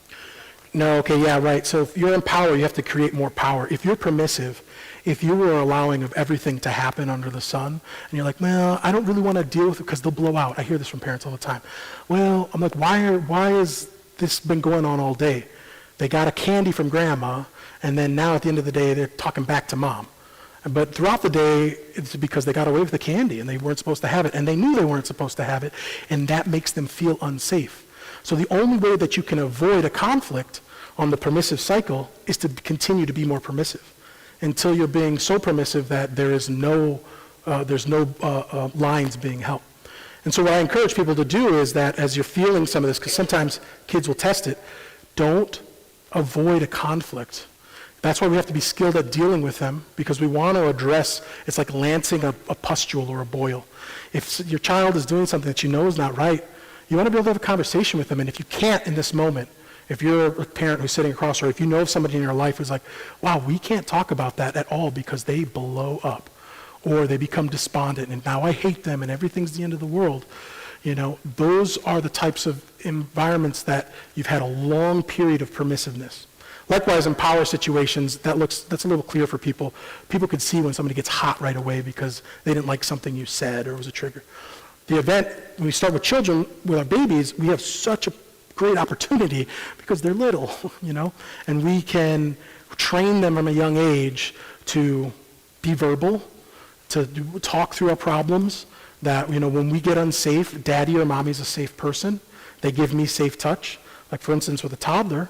No, okay, yeah, right. So if you're in power, you have to create more power. If you're permissive, if you were allowing of everything to happen under the sun, and you're like, well, I don't really want to deal with it because they'll blow out. I hear this from parents all the time. Well, I'm like, why has this been going on all day? They got a candy from grandma, and then now at the end of the day, they're talking back to mom. But throughout the day, it's because they got away with the candy, and they weren't supposed to have it, and they knew they weren't supposed to have it, and that makes them feel unsafe. So the only way that you can avoid a conflict on the permissive cycle is to continue to be more permissive until you're being so permissive that there's no lines being held. And so what I encourage people to do is that as you're feeling some of this, because sometimes kids will test it, don't avoid a conflict. That's why we have to be skilled at dealing with them, because we want to address, it's like lancing a pustule or a boil. If your child is doing something that you know is not right, you want to be able to have a conversation with them. And if you can't in this moment, if you're a parent who's sitting across, or if you know of somebody in your life who's like, wow, we can't talk about that at all because they blow up, or they become despondent, and now I hate them, and everything's the end of the world. Those are the types of environments that you've had a long period of permissiveness. Likewise, in power situations, that's a little clear for people. People could see when somebody gets hot right away because they didn't like something you said or was a trigger. The event, when we start with children, with our babies, we have such a great opportunity because they're little, and we can train them from a young age to be verbal, to talk through our problems, that, when we get unsafe, daddy or mommy's a safe person. They give me safe touch. Like, for instance, with a toddler,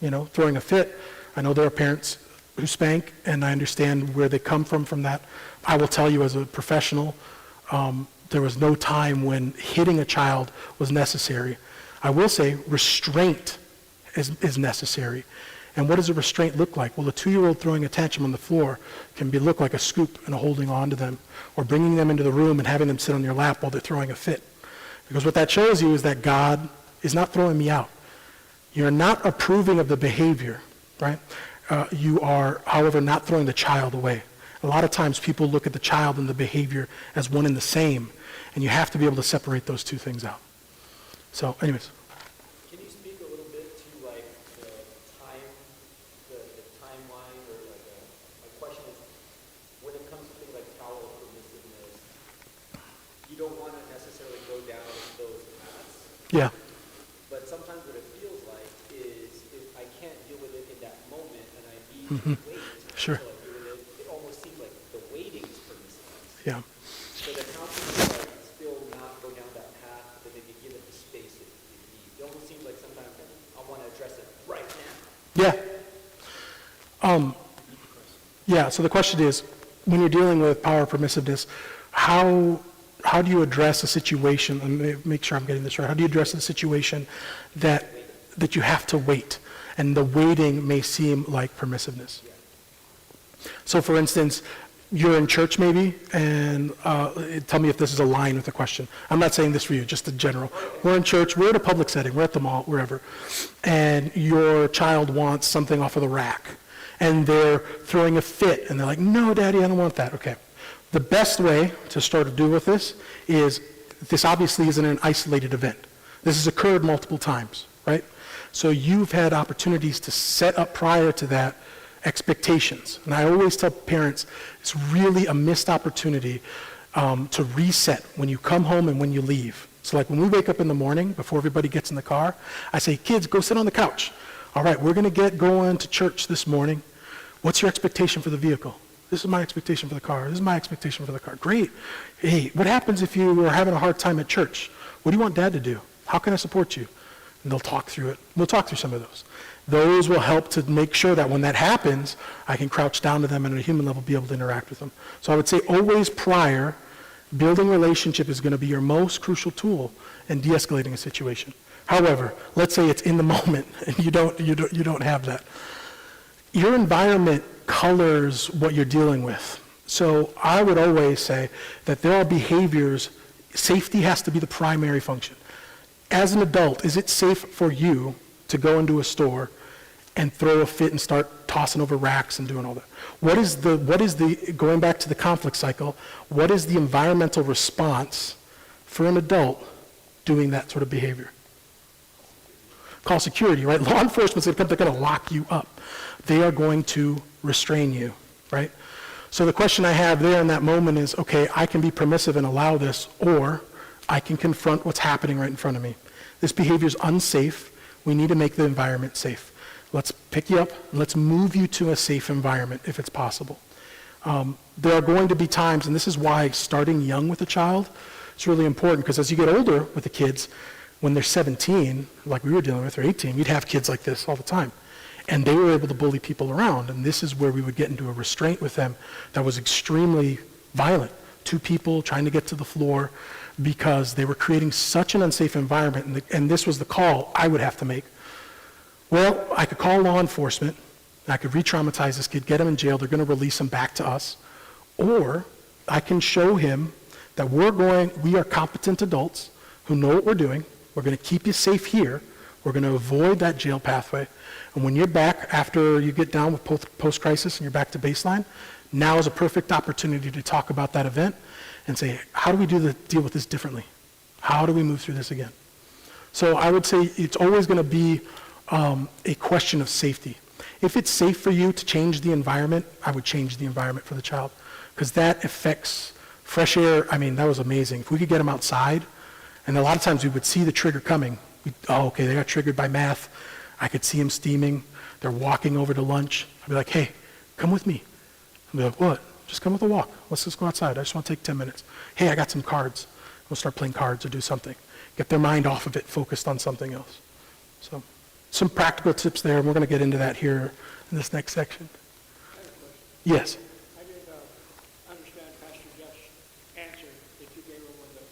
throwing a fit, I know there are parents who spank, and I understand where they come from that. I will tell you as a professional, there was no time when hitting a child was necessary. I will say restraint is necessary. And what does a restraint look like? Well, a 2-year-old throwing a tantrum on the floor can look like a scoop and a holding on to them, or bringing them into the room and having them sit on your lap while they're throwing a fit. Because what that shows you is that God is not throwing me out. You're not approving of the behavior, right? You are, however, not throwing the child away. A lot of times people look at the child and the behavior as one and the same, and you have to be able to separate those two things out. So, anyways. Can you speak a little bit to like the timeline, or my question is, when it comes to things like power or permissiveness, you don't want to necessarily go down those paths. Yeah. But sometimes what it feels like is if I can't deal with it in that moment and I need to wait Sure. until I deal with it, it almost seems like the waiting is permissiveness. Yeah. So then how can you still not go down that path, but maybe give it the space it needs? It almost seems like sometimes I want to address it right now. Yeah. Yeah, so the question is, when you're dealing with power permissiveness, how do you address a situation, and make sure I'm getting this right, how do you address a situation that you have to wait, and the waiting may seem like permissiveness? So for instance, you're in church maybe, and tell me if this is aligned with the question. I'm not saying this for you, just in general. We're in church, we're at a public setting, we're at the mall, wherever, and your child wants something off of the rack, and they're throwing a fit, and they're like, no, Daddy, I don't want that. Okay. The best way to start to deal with this is, this obviously isn't an isolated event. This has occurred multiple times, right? So you've had opportunities to set up prior to that expectations. And I always tell parents, it's really a missed opportunity to reset when you come home and when you leave. So like when we wake up in the morning, before everybody gets in the car, I say, kids, go sit on the couch. All right, we're going to get going to church this morning. What's your expectation for the vehicle? This is my expectation for the car. This is my expectation for the car. Great. Hey, what happens if you are having a hard time at church? What do you want Dad to do? How can I support you? And they'll talk through it. We'll talk through some of those. Those will help to make sure that when that happens, I can crouch down to them and at a human level be able to interact with them. So I would say always prior, building relationship is going to be your most crucial tool in de-escalating a situation. However, let's say it's in the moment and you don't have that. Your environment colors what you're dealing with. So I would always say that there are behaviors, safety has to be the primary function. As an adult, is it safe for you to go into a store and throw a fit and start tossing over racks and doing all that? What is the going back to the conflict cycle, what is the environmental response for an adult doing that sort of behavior? Call security, right? Law enforcement's going to come, they're going to lock you up. They are going to restrain you, right? So the question I have there in that moment is, okay, I can be permissive and allow this, or I can confront what's happening right in front of me. This behavior is unsafe. We need to make the environment safe. Let's pick you up and let's move you to a safe environment if it's possible. There are going to be times, and this is why starting young with a child is really important, because as you get older with the kids, when they're 17, like we were dealing with, or 18, we'd have kids like this all the time. And they were able to bully people around, and this is where we would get into a restraint with them that was extremely violent. Two people trying to get to the floor because they were creating such an unsafe environment, and this was the call I would have to make. Well, I could call law enforcement, and I could re-traumatize this kid, get him in jail, they're going to release him back to us, or I can show him that we are competent adults who know what we're doing, we're going to keep you safe here, we're going to avoid that jail pathway, and when you're back, after you get down with post-crisis and you're back to baseline, now is a perfect opportunity to talk about that event and say, how do we deal with this differently? How do we move through this again? So I would say it's always going to be a question of safety. If it's safe for you to change the environment, I would change the environment for the child, because that affects fresh air. I mean, that was amazing. If we could get them outside, and a lot of times we would see the trigger coming. Okay, they got triggered by math. I could see them steaming. They're walking over to lunch. I'd be like, hey, come with me. I'd be like, what? Just come with a walk. Let's just go outside. I just want to take 10 minutes. Hey, I got some cards. We'll start playing cards or do something. Get their mind off of it, focused on something else. So some practical tips there, and we're going to get into that here in this next section. Yes? I didn't understand Pastor Jeff's answer that you gave him when the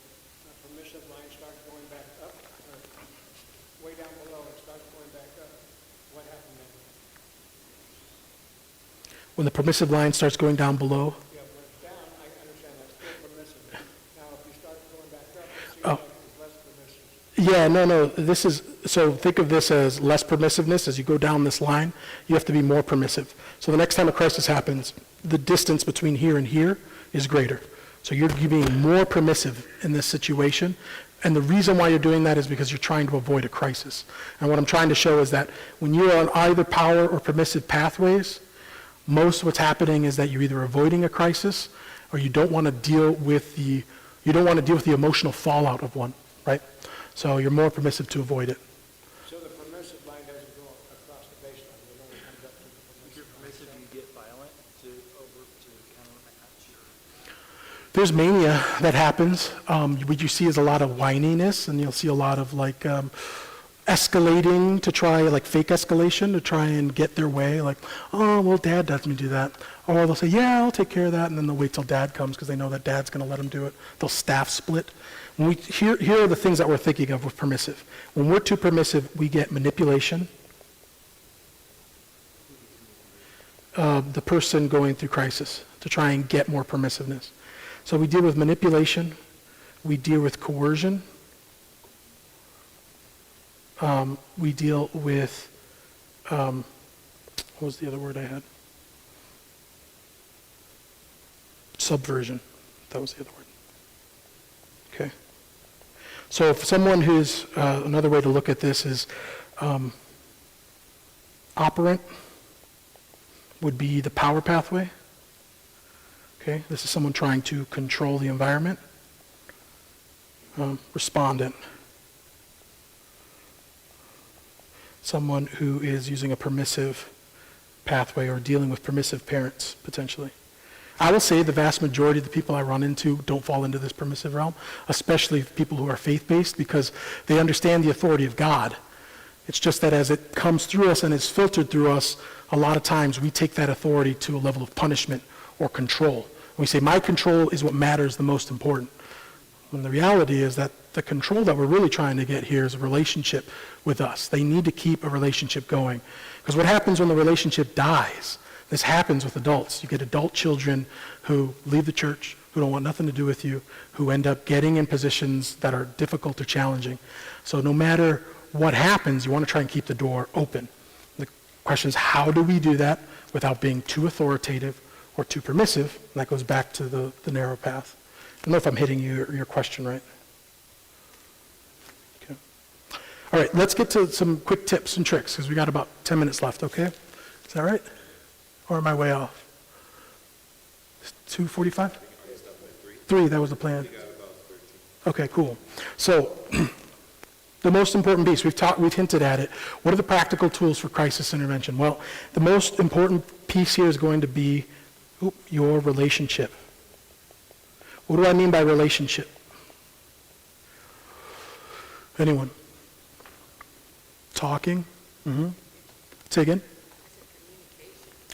permissive line starts going back up, or way down below, it starts going back up. What happened then? When the permissive line starts going down below, Yeah, when it's down, I understand that's still permissive. Now, if you start going back up, it seems like it's less permissive. yeah, no, so think of this as less permissiveness. As you go down this line, you have to be more permissive. So the next time a crisis happens, the distance between here and here is greater. So you're being more permissive in this situation. And the reason why you're doing that is because you're trying to avoid a crisis. And what I'm trying to show is that when you're on either power or permissive pathways, most of what's happening is that you're either avoiding a crisis or you don't want to deal with the emotional fallout of one, right? So you're more permissive to avoid it. So the permissive line doesn't go across the baseline, it only comes up to the If you're permissive permissive, you get violent to counteract your... There's mania that happens. What you see is a lot of whininess, and you'll see a lot of escalating to try, fake escalation to try and get their way. Like, oh, well, Dad lets me do that. Or they'll say, yeah, I'll take care of that, and then they'll wait till Dad comes because they know that Dad's going to let them do it. They'll staff split. Here are the things that we're thinking of with permissive. When we're too permissive, we get manipulation. The person going through crisis to try and get more permissiveness. So we deal with manipulation. We deal with coercion. We deal with, what was the other word I had? Subversion. That was the other word. Okay. So if someone who's, another way to look at this is operant would be the power pathway. Okay, this is someone trying to control the environment. respondent. Someone who is using a permissive pathway or dealing with permissive parents, potentially. I will say the vast majority of the people I run into don't fall into this permissive realm, especially people who are faith-based, because they understand the authority of God. It's just that as it comes through us and is filtered through us, a lot of times we take that authority to a level of punishment or control. We say, my control is what matters the most important. When the reality is that the control that we're really trying to get here is a relationship with us. They need to keep a relationship going. Because what happens when the relationship dies? This happens with adults. You get adult children who leave the church, who don't want nothing to do with you, who end up getting in positions that are difficult or challenging. So no matter what happens, you want to try and keep the door open. The question is, how do we do that without being too authoritative or too permissive? And that goes back to the narrow path. I don't know if I'm hitting your question right. Okay. All right, let's get to some quick tips and tricks, because we got about 10 minutes left, okay? Is that right? Or am I way off? 2:45? 3, that was the plan. Okay, cool. So, the most important piece, we've hinted at it. What are the practical tools for crisis intervention? Well, the most important piece here is going to be your relationship. What do I mean by relationship? Anyone? Talking? Mm-hmm. Say again?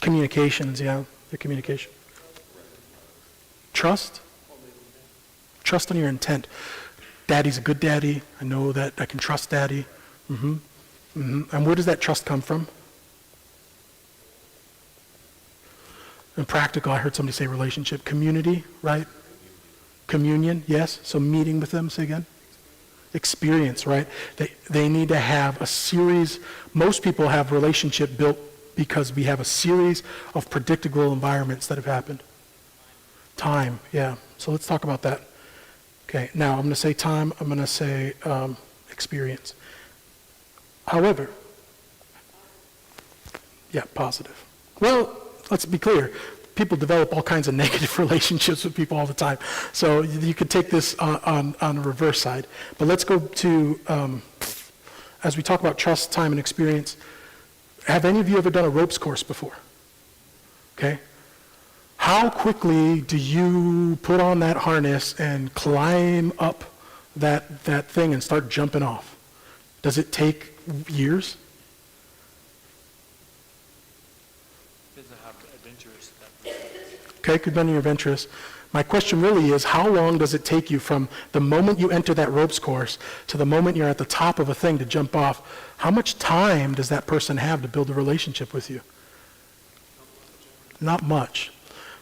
Communications, yeah, the communication. Trust? Trust on your intent. Daddy's a good daddy. I know that I can trust daddy. Mm-hmm. Mm-hmm. And where does that trust come from? In practical, I heard somebody say relationship. Community, right? Communion, yes. So meeting with them, say again. Experience, right? They need to have a series. Most people have relationship built because we have a series of predictable environments that have happened. Time, yeah. So let's talk about that. Okay, now I'm going to say time. I'm going to say experience. However, yeah, positive. Well, let's be clear. People develop all kinds of negative relationships with people all the time. So you could take this on the reverse side. But let's go to, as we talk about trust, time, and experience, have any of you ever done a ropes course before? Okay. How quickly do you put on that harness and climb up that thing and start jumping off? Does it take years? Okay, could be adventurous. My question really is, how long does it take you from the moment you enter that ropes course to the moment you're at the top of a thing to jump off? How much time does that person have to build a relationship with you? Not much.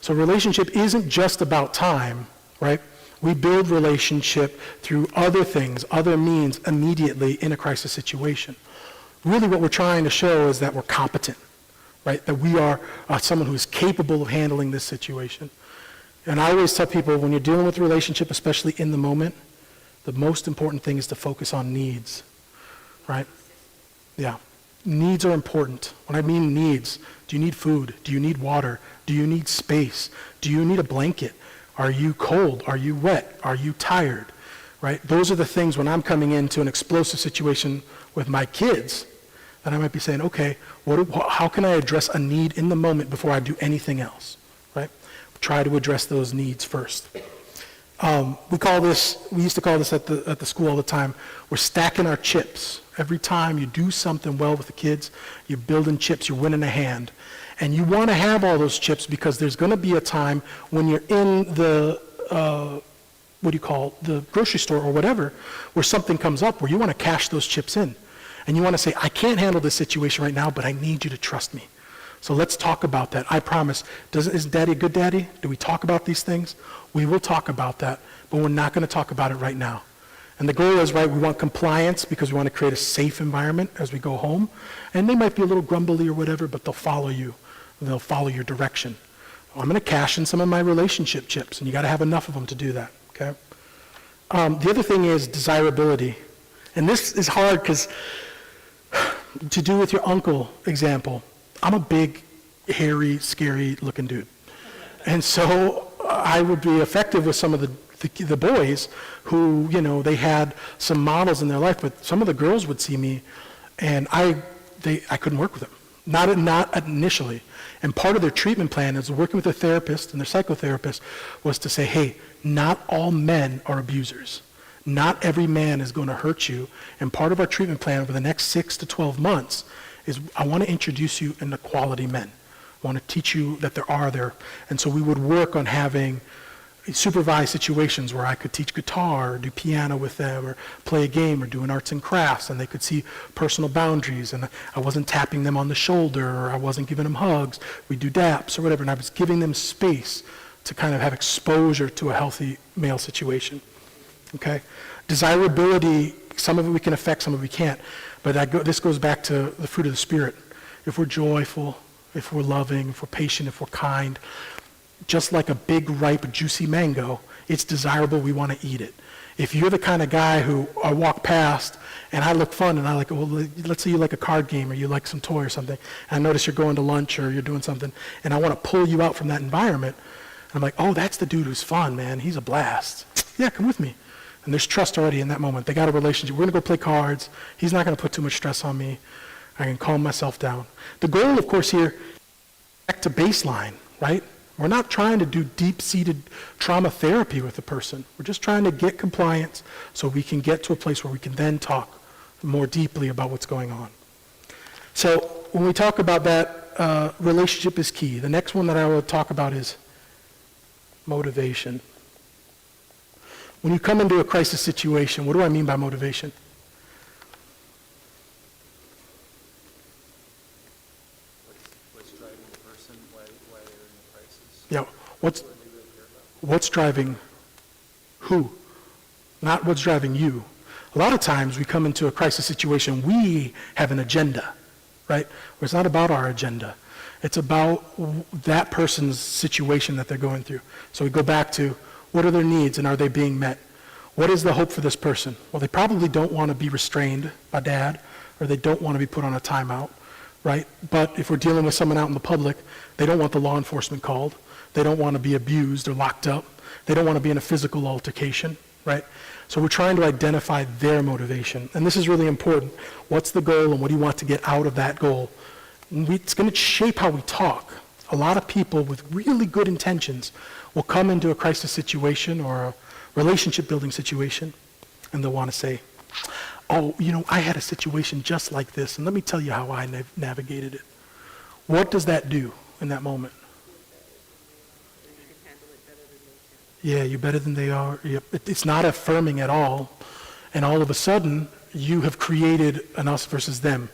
So relationship isn't just about time, right? We build relationship through other things, other means immediately in a crisis situation. Really what we're trying to show is that we're competent, right? That we are someone who is capable of handling this situation. And I always tell people, when you're dealing with a relationship, especially in the moment, the most important thing is to focus on needs, right? Yeah. Needs are important. When I mean needs, do you need food? Do you need water? Do you need space? Do you need a blanket? Are you cold? Are you wet? Are you tired? Right? Those are the things when I'm coming into an explosive situation with my kids, that I might be saying, okay, how can I address a need in the moment before I do anything else? Right? Try to address those needs first. We used to call this at the school all the time, we're stacking our chips. Every time you do something well with the kids, you're building chips, you're winning a hand. And you want to have all those chips because there's going to be a time when you're in the, the grocery store or whatever, where something comes up where you want to cash those chips in. And you want to say, I can't handle this situation right now, but I need you to trust me. So let's talk about that. I promise. Is daddy a good daddy? Do we talk about these things? We will talk about that, but we're not going to talk about it right now. And the goal is, right, we want compliance because we want to create a safe environment as we go home. And they might be a little grumbly or whatever, but they'll follow you. They'll follow your direction. I'm going to cash in some of my relationship chips, and you got to have enough of them to do that, okay? The other thing is desirability. And this is hard because to do with your uncle example, I'm a big, hairy, scary looking dude. And so I would be effective with some of the the boys who, they had some models in their life, but some of the girls would see me, and I couldn't work with them. Not initially. And part of their treatment plan is working with their therapist and their psychotherapist was to say, hey, not all men are abusers. Not every man is going to hurt you. And part of our treatment plan over the next 6 to 12 months is I want to introduce you into quality men. I want to teach you that there are there. And so we would work on having supervised situations where I could teach guitar or do piano with them or play a game or do an arts and crafts, and they could see personal boundaries, and I wasn't tapping them on the shoulder or I wasn't giving them hugs. We'd do daps or whatever, and I was giving them space to kind of have exposure to a healthy male situation. Okay? Desirability, some of it we can affect, some of it we can't. But this goes back to the fruit of the Spirit. If we're joyful, if we're loving, if we're patient, if we're kind, just like a big, ripe, juicy mango, it's desirable, we want to eat it. If you're the kind of guy who I walk past and I look fun and I like, well, let's say you like a card game or you like some toy or something, and I notice you're going to lunch or you're doing something, and I want to pull you out from that environment, I'm like, oh, that's the dude who's fun, man. He's a blast. Yeah, come with me. And there's trust already in that moment. They got a relationship. We're going to go play cards. He's not going to put too much stress on me. I can calm myself down. The goal, of course, here, back to baseline, right? We're not trying to do deep-seated trauma therapy with the person. We're just trying to get compliance so we can get to a place where we can then talk more deeply about what's going on. So when we talk about that, relationship is key. The next one that I will talk about is motivation. When you come into a crisis situation, what do I mean by motivation? What's driving the person? Why they're in a crisis? Yeah, What do they really care about? what's driving who? Not what's driving you. A lot of times we come into a crisis situation, we have an agenda, right? Where it's not about our agenda. It's about that person's situation that they're going through. So we go back to, what are their needs and are they being met? What is the hope for this person? Well, they probably don't want to be restrained by dad, or they don't want to be put on a timeout, right? But if we're dealing with someone out in the public, they don't want the law enforcement called. They don't want to be abused or locked up. They don't want to be in a physical altercation, right? So we're trying to identify their motivation. And this is really important. What's the goal and what do you want to get out of that goal? It's going to shape how we talk. A lot of people with really good intentions will come into a crisis situation or a relationship building situation, and they'll want to say, oh, I had a situation just like this, and let me tell you how I navigated it. What does that do in that moment? Yeah, you're better than they are. It's not affirming at all, and all of a sudden, you have created an us versus them,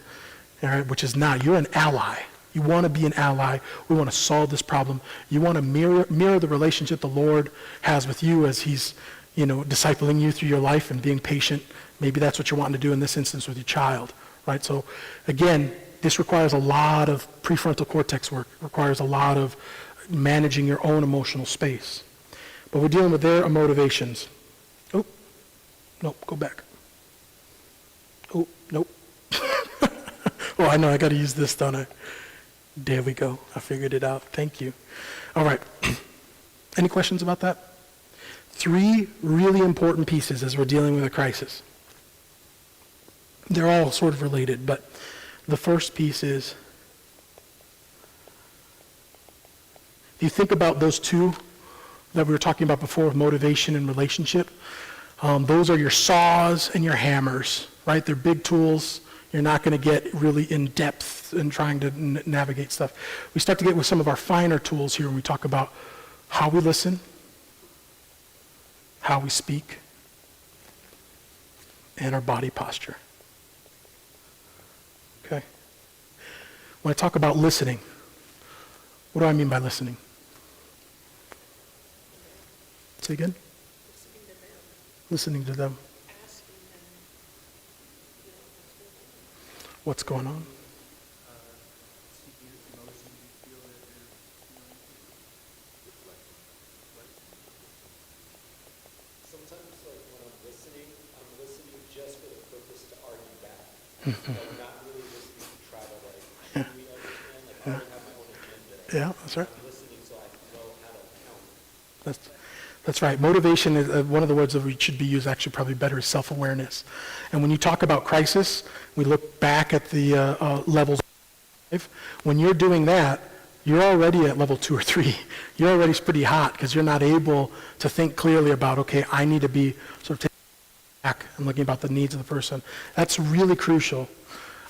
all right, which is not. You're an ally. You want to be an ally. We want to solve this problem. You want to mirror the relationship the Lord has with you as he's, discipling you through your life and being patient. Maybe that's what you're wanting to do in this instance with your child, right? So again, this requires a lot of prefrontal cortex work. It requires a lot of managing your own emotional space. But we're dealing with their motivations. Oh, nope, go back. Oh, nope. Oh, I know, I got to use this, don't I? There we go. I figured it out. Thank you. All right. Any questions about that? 3 really important pieces as we're dealing with a crisis. They're all sort of related, but the first piece is, if you think about those 2 that we were talking about before, motivation and relationship, those are your saws and your hammers, right? They're big tools. You're not going to get really in depth in trying to navigate stuff. We start to get with some of our finer tools here when we talk about how we listen, how we speak, and our body posture. Okay? When I talk about listening, what do I mean by listening? Say again? Listening to them. What's going on? Sometimes, like, when I'm listening just for the purpose to argue back. Like, not really listening to try to, like, really understand. Like, I already have my own agenda. Yeah, that's right. I'm listening so I can know how to counter. That's right. Motivation is one of the words that should be used, actually probably better, is self-awareness. And when you talk about crisis, we look back at the levels. When you're doing that, you're already at level 2 or 3. You're already pretty hot because you're not able to think clearly about, okay, I need to be sort of taking back and looking about the needs of the person. That's really crucial.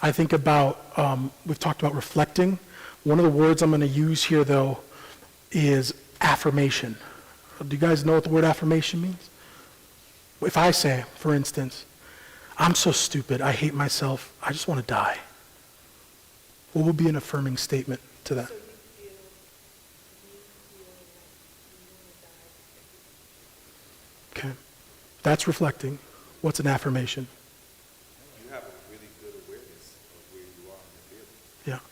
I think about, we've talked about reflecting. One of the words I'm going to use here, though, is affirmation. Do you guys know what the word affirmation means? If I say, for instance, I'm so stupid, I hate myself, I just want to die. What would be an affirming statement to that? So you feel like you want to die. Okay. That's reflecting. What's an affirmation? You have a really good awareness of where you are in your feelings.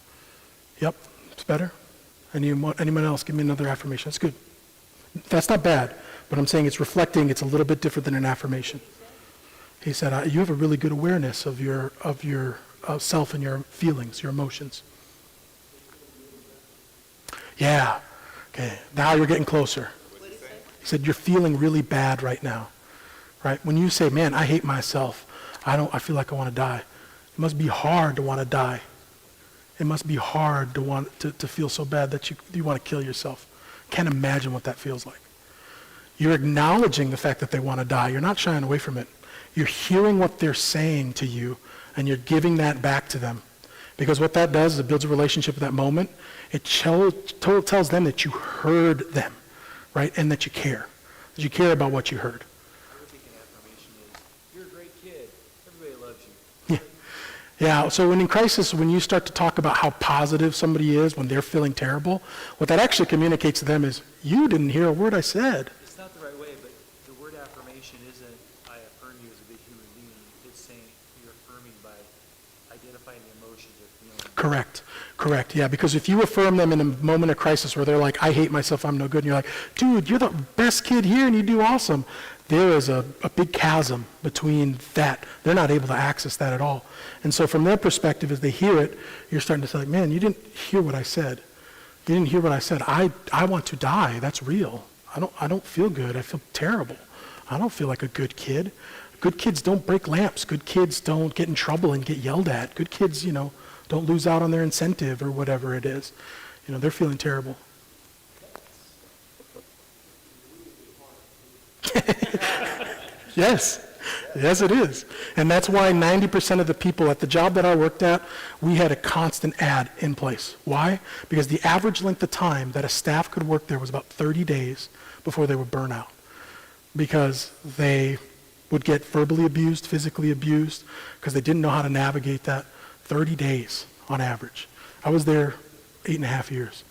Yeah. Yep. It's better. Anyone else? Give me another affirmation. That's good. That's not bad, but I'm saying it's reflecting. It's a little bit different than an affirmation. He said, you have a really good awareness of your self and your feelings, your emotions. Yeah. Okay. Now you're getting closer. He said, you're feeling really bad right now. Right? When you say, man, I hate myself. I feel like I want to die. It must be hard to want to die. It must be hard to want to feel so bad that you want to kill yourself. Can't imagine what that feels like. You're acknowledging the fact that they want to die. You're not shying away from it. You're hearing what they're saying to you, and you're giving that back to them. Because what that does is it builds a relationship at that moment. It tells them that you heard them, right? And that you care. That you care about what you heard. I would think an affirmation is, you're a great kid. Everybody loves you. Yeah, so when in crisis, when you start to talk about how positive somebody is when they're feeling terrible, what that actually communicates to them is, you didn't hear a word I said. It's not the right way, but the word affirmation isn't, I affirm you as a good human being. It's saying you're affirming by identifying the emotions or feelings. Correct, yeah, because if you affirm them in a moment of crisis where they're like, I hate myself, I'm no good, and you're like, dude, you're the best kid here and you do awesome, there is a big chasm between that. They're not able to access that at all. And so from their perspective, as they hear it, you're starting to say, like, man, you didn't hear what I said. You didn't hear what I said. I want to die. That's real. I don't feel good. I feel terrible. I don't feel like a good kid. Good kids don't break lamps. Good kids don't get in trouble and get yelled at. Good kids, don't lose out on their incentive or whatever it is. They're feeling terrible. Yes, it is. And that's why 90% of the people at the job that I worked at, we had a constant ad in place. Why? Because the average length of time that a staff could work there was about 30 days before they would burn out. Because they would get verbally abused, physically abused, because they didn't know how to navigate that. 30 days on average. I was there 8.5 years.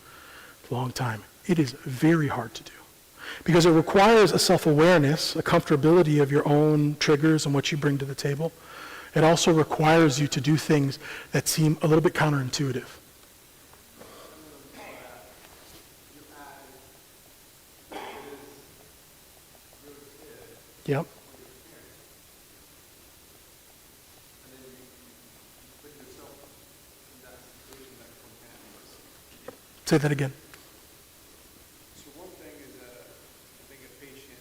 It's a long time. It is very hard to do. Because it requires a self-awareness, a comfortability of your own triggers and what you bring to the table. It also requires you to do things that seem a little bit counterintuitive. Yep. Say that again. So one thing is, I think a patient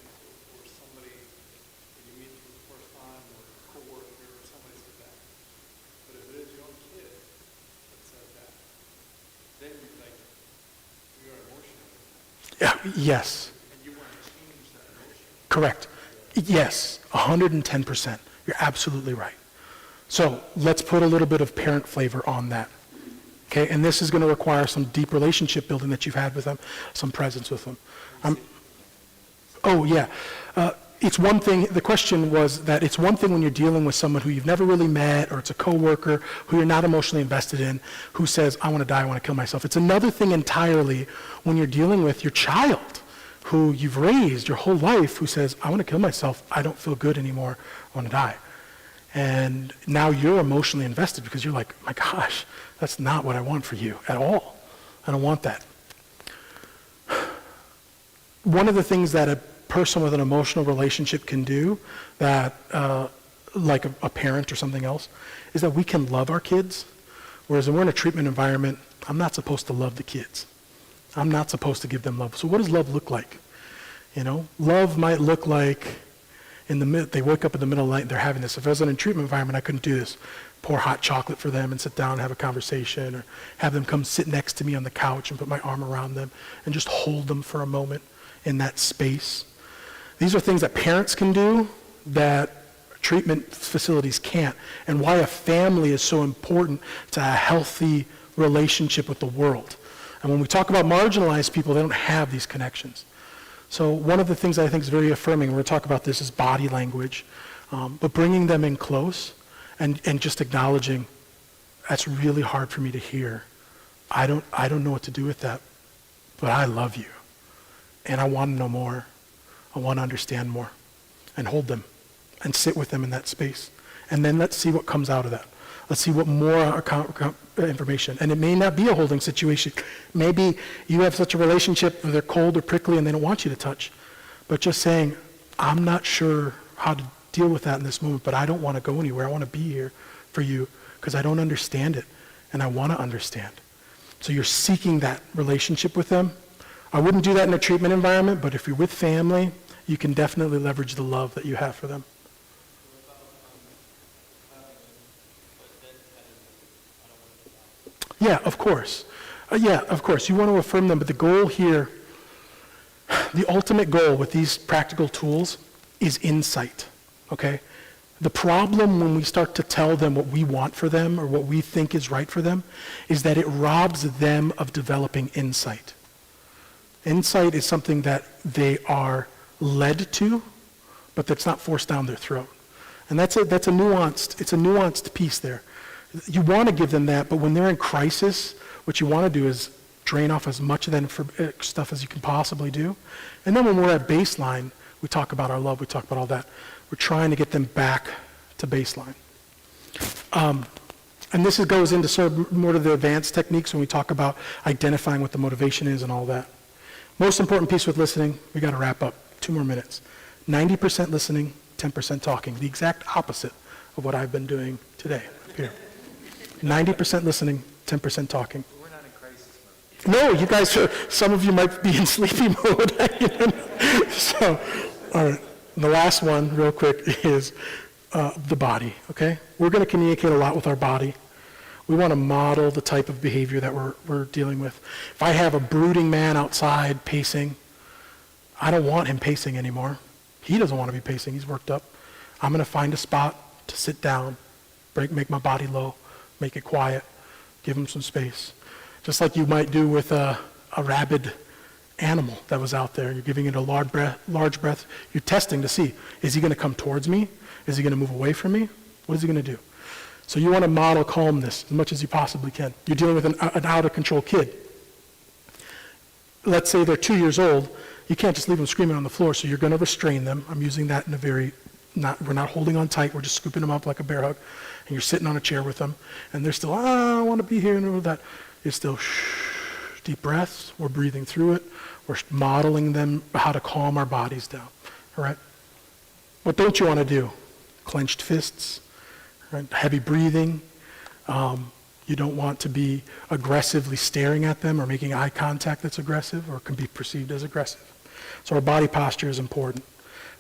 or somebody that you meet for the first time or a coworker or somebody says that. But if it is your own kid that says that, then you're emotional. Yeah, yes. And you want to change that emotion. Correct. Yes, 110%. You're absolutely right. So let's put a little bit of parent flavor on that. Okay, and this is going to require some deep relationship building that you've had with them, some presence with them. It's one thing, the question was that it's one thing when you're dealing with someone who you've never really met, or it's a coworker who you're not emotionally invested in, who says, I want to die, I want to kill myself. It's another thing entirely when you're dealing with your child, who you've raised your whole life, who says, I want to kill myself, I don't feel good anymore, I want to die. And now you're emotionally invested because you're like, my gosh, that's not what I want for you at all. I don't want that. One of the things that a person with an emotional relationship can do, that like a parent or something else, is that we can love our kids. Whereas when we're in a treatment environment, I'm not supposed to love the kids. I'm not supposed to give them love. So what does love look like? Love might look like they wake up in the middle of the night and they're having this. If I was in a treatment environment, I couldn't do this. Pour hot chocolate for them and sit down and have a conversation, or have them come sit next to me on the couch and put my arm around them and just hold them for a moment in that space. These are things that parents can do that treatment facilities can't, and why a family is so important to a healthy relationship with the world. And when we talk about marginalized people, they don't have these connections. So one of the things I think is very affirming, we're going to talk about this, is body language, but bringing them in close and just acknowledging, that's really hard for me to hear. I don't know what to do with that, but I love you, and I want to know more. I want to understand more, and hold them and sit with them in that space. And then let's see what comes out of that. Let's see what more information. And it may not be a holding situation. Maybe you have such a relationship where they're cold or prickly and they don't want you to touch. But just saying, I'm not sure how to deal with that in this moment, but I don't want to go anywhere. I want to be here for you because I don't understand it, and I want to understand. So you're seeking that relationship with them. I wouldn't do that in a treatment environment, but if you're with family, you can definitely leverage the love that you have for them. Yeah, of course. You want to affirm them, but the goal here, the ultimate goal with these practical tools is insight, okay? The problem when we start to tell them what we want for them or what we think is right for them is that it robs them of developing insight. Insight is something that they are led to, but that's not forced down their throat. And it's a nuanced piece there. You want to give them that, but when they're in crisis, what you want to do is drain off as much of that stuff as you can possibly do. And then when we're at baseline, we talk about our love, we talk about all that. We're trying to get them back to baseline. And this goes into sort of more of the advanced techniques when we talk about identifying what the motivation is and all that. Most important piece with listening, we got to wrap up. 2 more minutes. 90% listening, 10% talking. The exact opposite of what I've been doing today up here. 90% listening, 10% talking. We're not in crisis mode. No, you guys, some of you might be in sleepy mode. So, all right. The last one, real quick, is the body, okay? We're going to communicate a lot with our body. We want to model the type of behavior that we're dealing with. If I have a brooding man outside pacing, I don't want him pacing anymore. He doesn't want to be pacing. He's worked up. I'm going to find a spot to sit down, make my body low, make it quiet, give him some space. Just like you might do with a rabid animal that was out there. You're giving it a large breath. You're testing to see, is he going to come towards me? Is he going to move away from me? What is he going to do? So you want to model calmness as much as you possibly can. You're dealing with an out-of-control kid. Let's say they're 2 years old. You can't just leave them screaming on the floor, so you're going to restrain them. I'm using that in a very, we're not holding on tight. We're just scooping them up like a bear hug. And you're sitting on a chair with them, and they're still, I want to be here and all that. It's still deep breaths. We're breathing through it. We're modeling them how to calm our bodies down, all right? What don't you want to do? Clenched fists, right? Heavy breathing. You don't want to be aggressively staring at them or making eye contact that's aggressive or can be perceived as aggressive. So our body posture is important.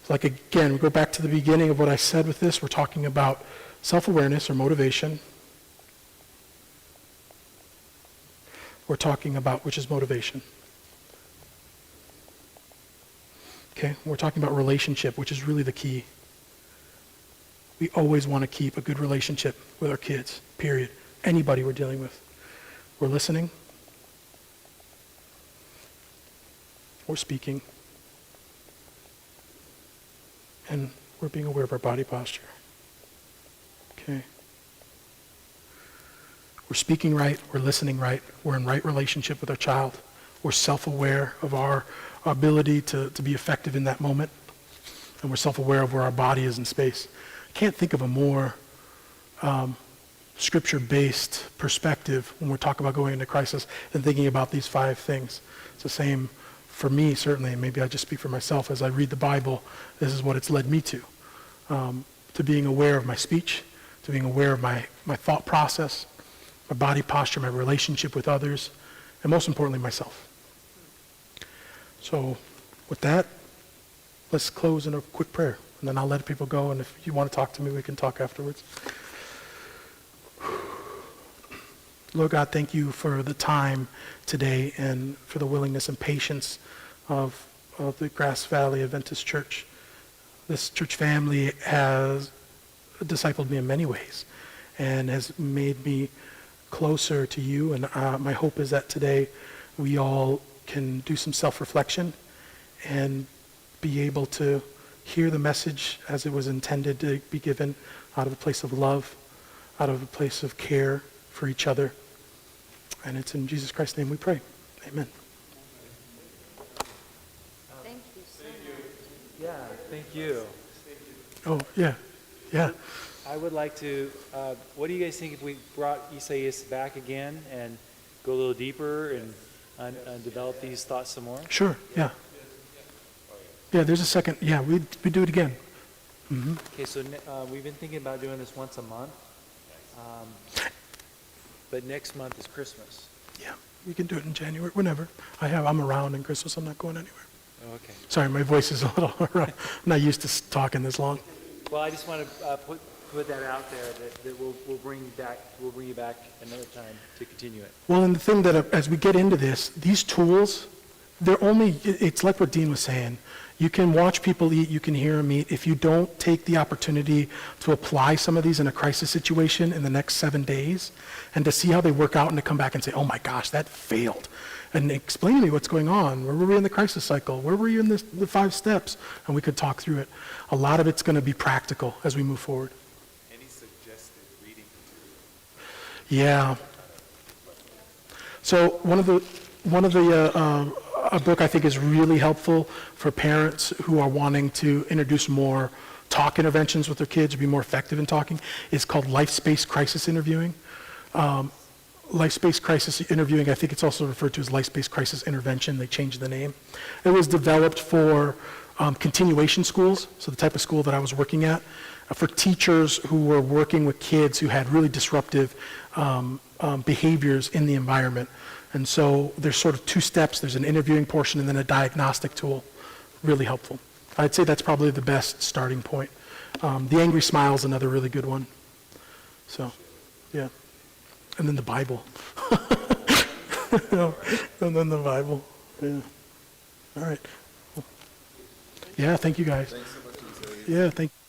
Like again, we go back to the beginning of what I said with this. We're talking about self-awareness or motivation. We're talking about which is motivation. Okay, we're talking about relationship, which is really the key. We always want to keep a good relationship with our kids, period. Anybody we're dealing with. We're listening. We're speaking. And we're being aware of our body posture. Okay. We're speaking right. We're listening right. We're in right relationship with our child. We're self-aware of our ability to be effective in that moment. And we're self-aware of where our body is in space. I can't think of a more scripture-based perspective when we're talking about going into crisis than thinking about these 5 things. It's the same for me, certainly, and maybe I just speak for myself. As I read the Bible, this is what it's led me to being aware of my speech, to being aware of my thought process, my body posture, my relationship with others, and most importantly, myself. So with that, let's close in a quick prayer, and then I'll let people go, and if you want to talk to me, we can talk afterwards. Lord God, thank you for the time today and for the willingness and patience of the Grassvalley Adventist Church. This church family has discipled me in many ways and has made me closer to you. And my hope is that today we all can do some self-reflection and be able to hear the message as it was intended to be given, out of a place of love, out of a place of care for each other. And it's in Jesus Christ's name we pray. Amen. Thank you so much. Yeah, thank you. Oh, yeah, yeah. I would like to, what do you guys think if we brought Isaias back again and go a little deeper and develop these thoughts some more? Sure, yeah. Yeah, there's a second. Yeah, we do it again. Mm-hmm. Okay, so we've been thinking about doing this once a month. But next month is Christmas. Yeah, we can do it in January, whenever. I'm around in Christmas. I'm not going anywhere. Oh, okay. Sorry, my voice is a little, I'm not used to talking this long. Well, I just want to put that out there that we'll bring you back another time to continue it. Well, and the thing that as we get into this, these tools, it's like what Dean was saying. You can watch people eat, you can hear them eat. If you don't take the opportunity to apply some of these in a crisis situation in the next 7 days and to see how they work out and to come back and say, oh my gosh, that failed. And explain to me what's going on. Where were we in the crisis cycle? Where were you in the 5 steps? And we could talk through it. A lot of it's going to be practical as we move forward. Any suggested reading material? Yeah. So a book I think is really helpful for parents who are wanting to introduce more talk interventions with their kids, or be more effective in talking, is called Life-Space Crisis Interviewing. Life-Space Crisis Interviewing, I think it's also referred to as Life-Space Crisis Intervention. They changed the name. It was developed for continuation schools, so the type of school that I was working at, for teachers who were working with kids who had really disruptive behaviors in the environment. And so there's sort of 2 steps. There's an interviewing portion and then a diagnostic tool. Really helpful. I'd say that's probably the best starting point. The Angry Smile is another really good one. So, yeah. And then the Bible. And then the Bible. Yeah. All right. Yeah, thank you guys. Thanks so much, Isaiah. Yeah, thank you.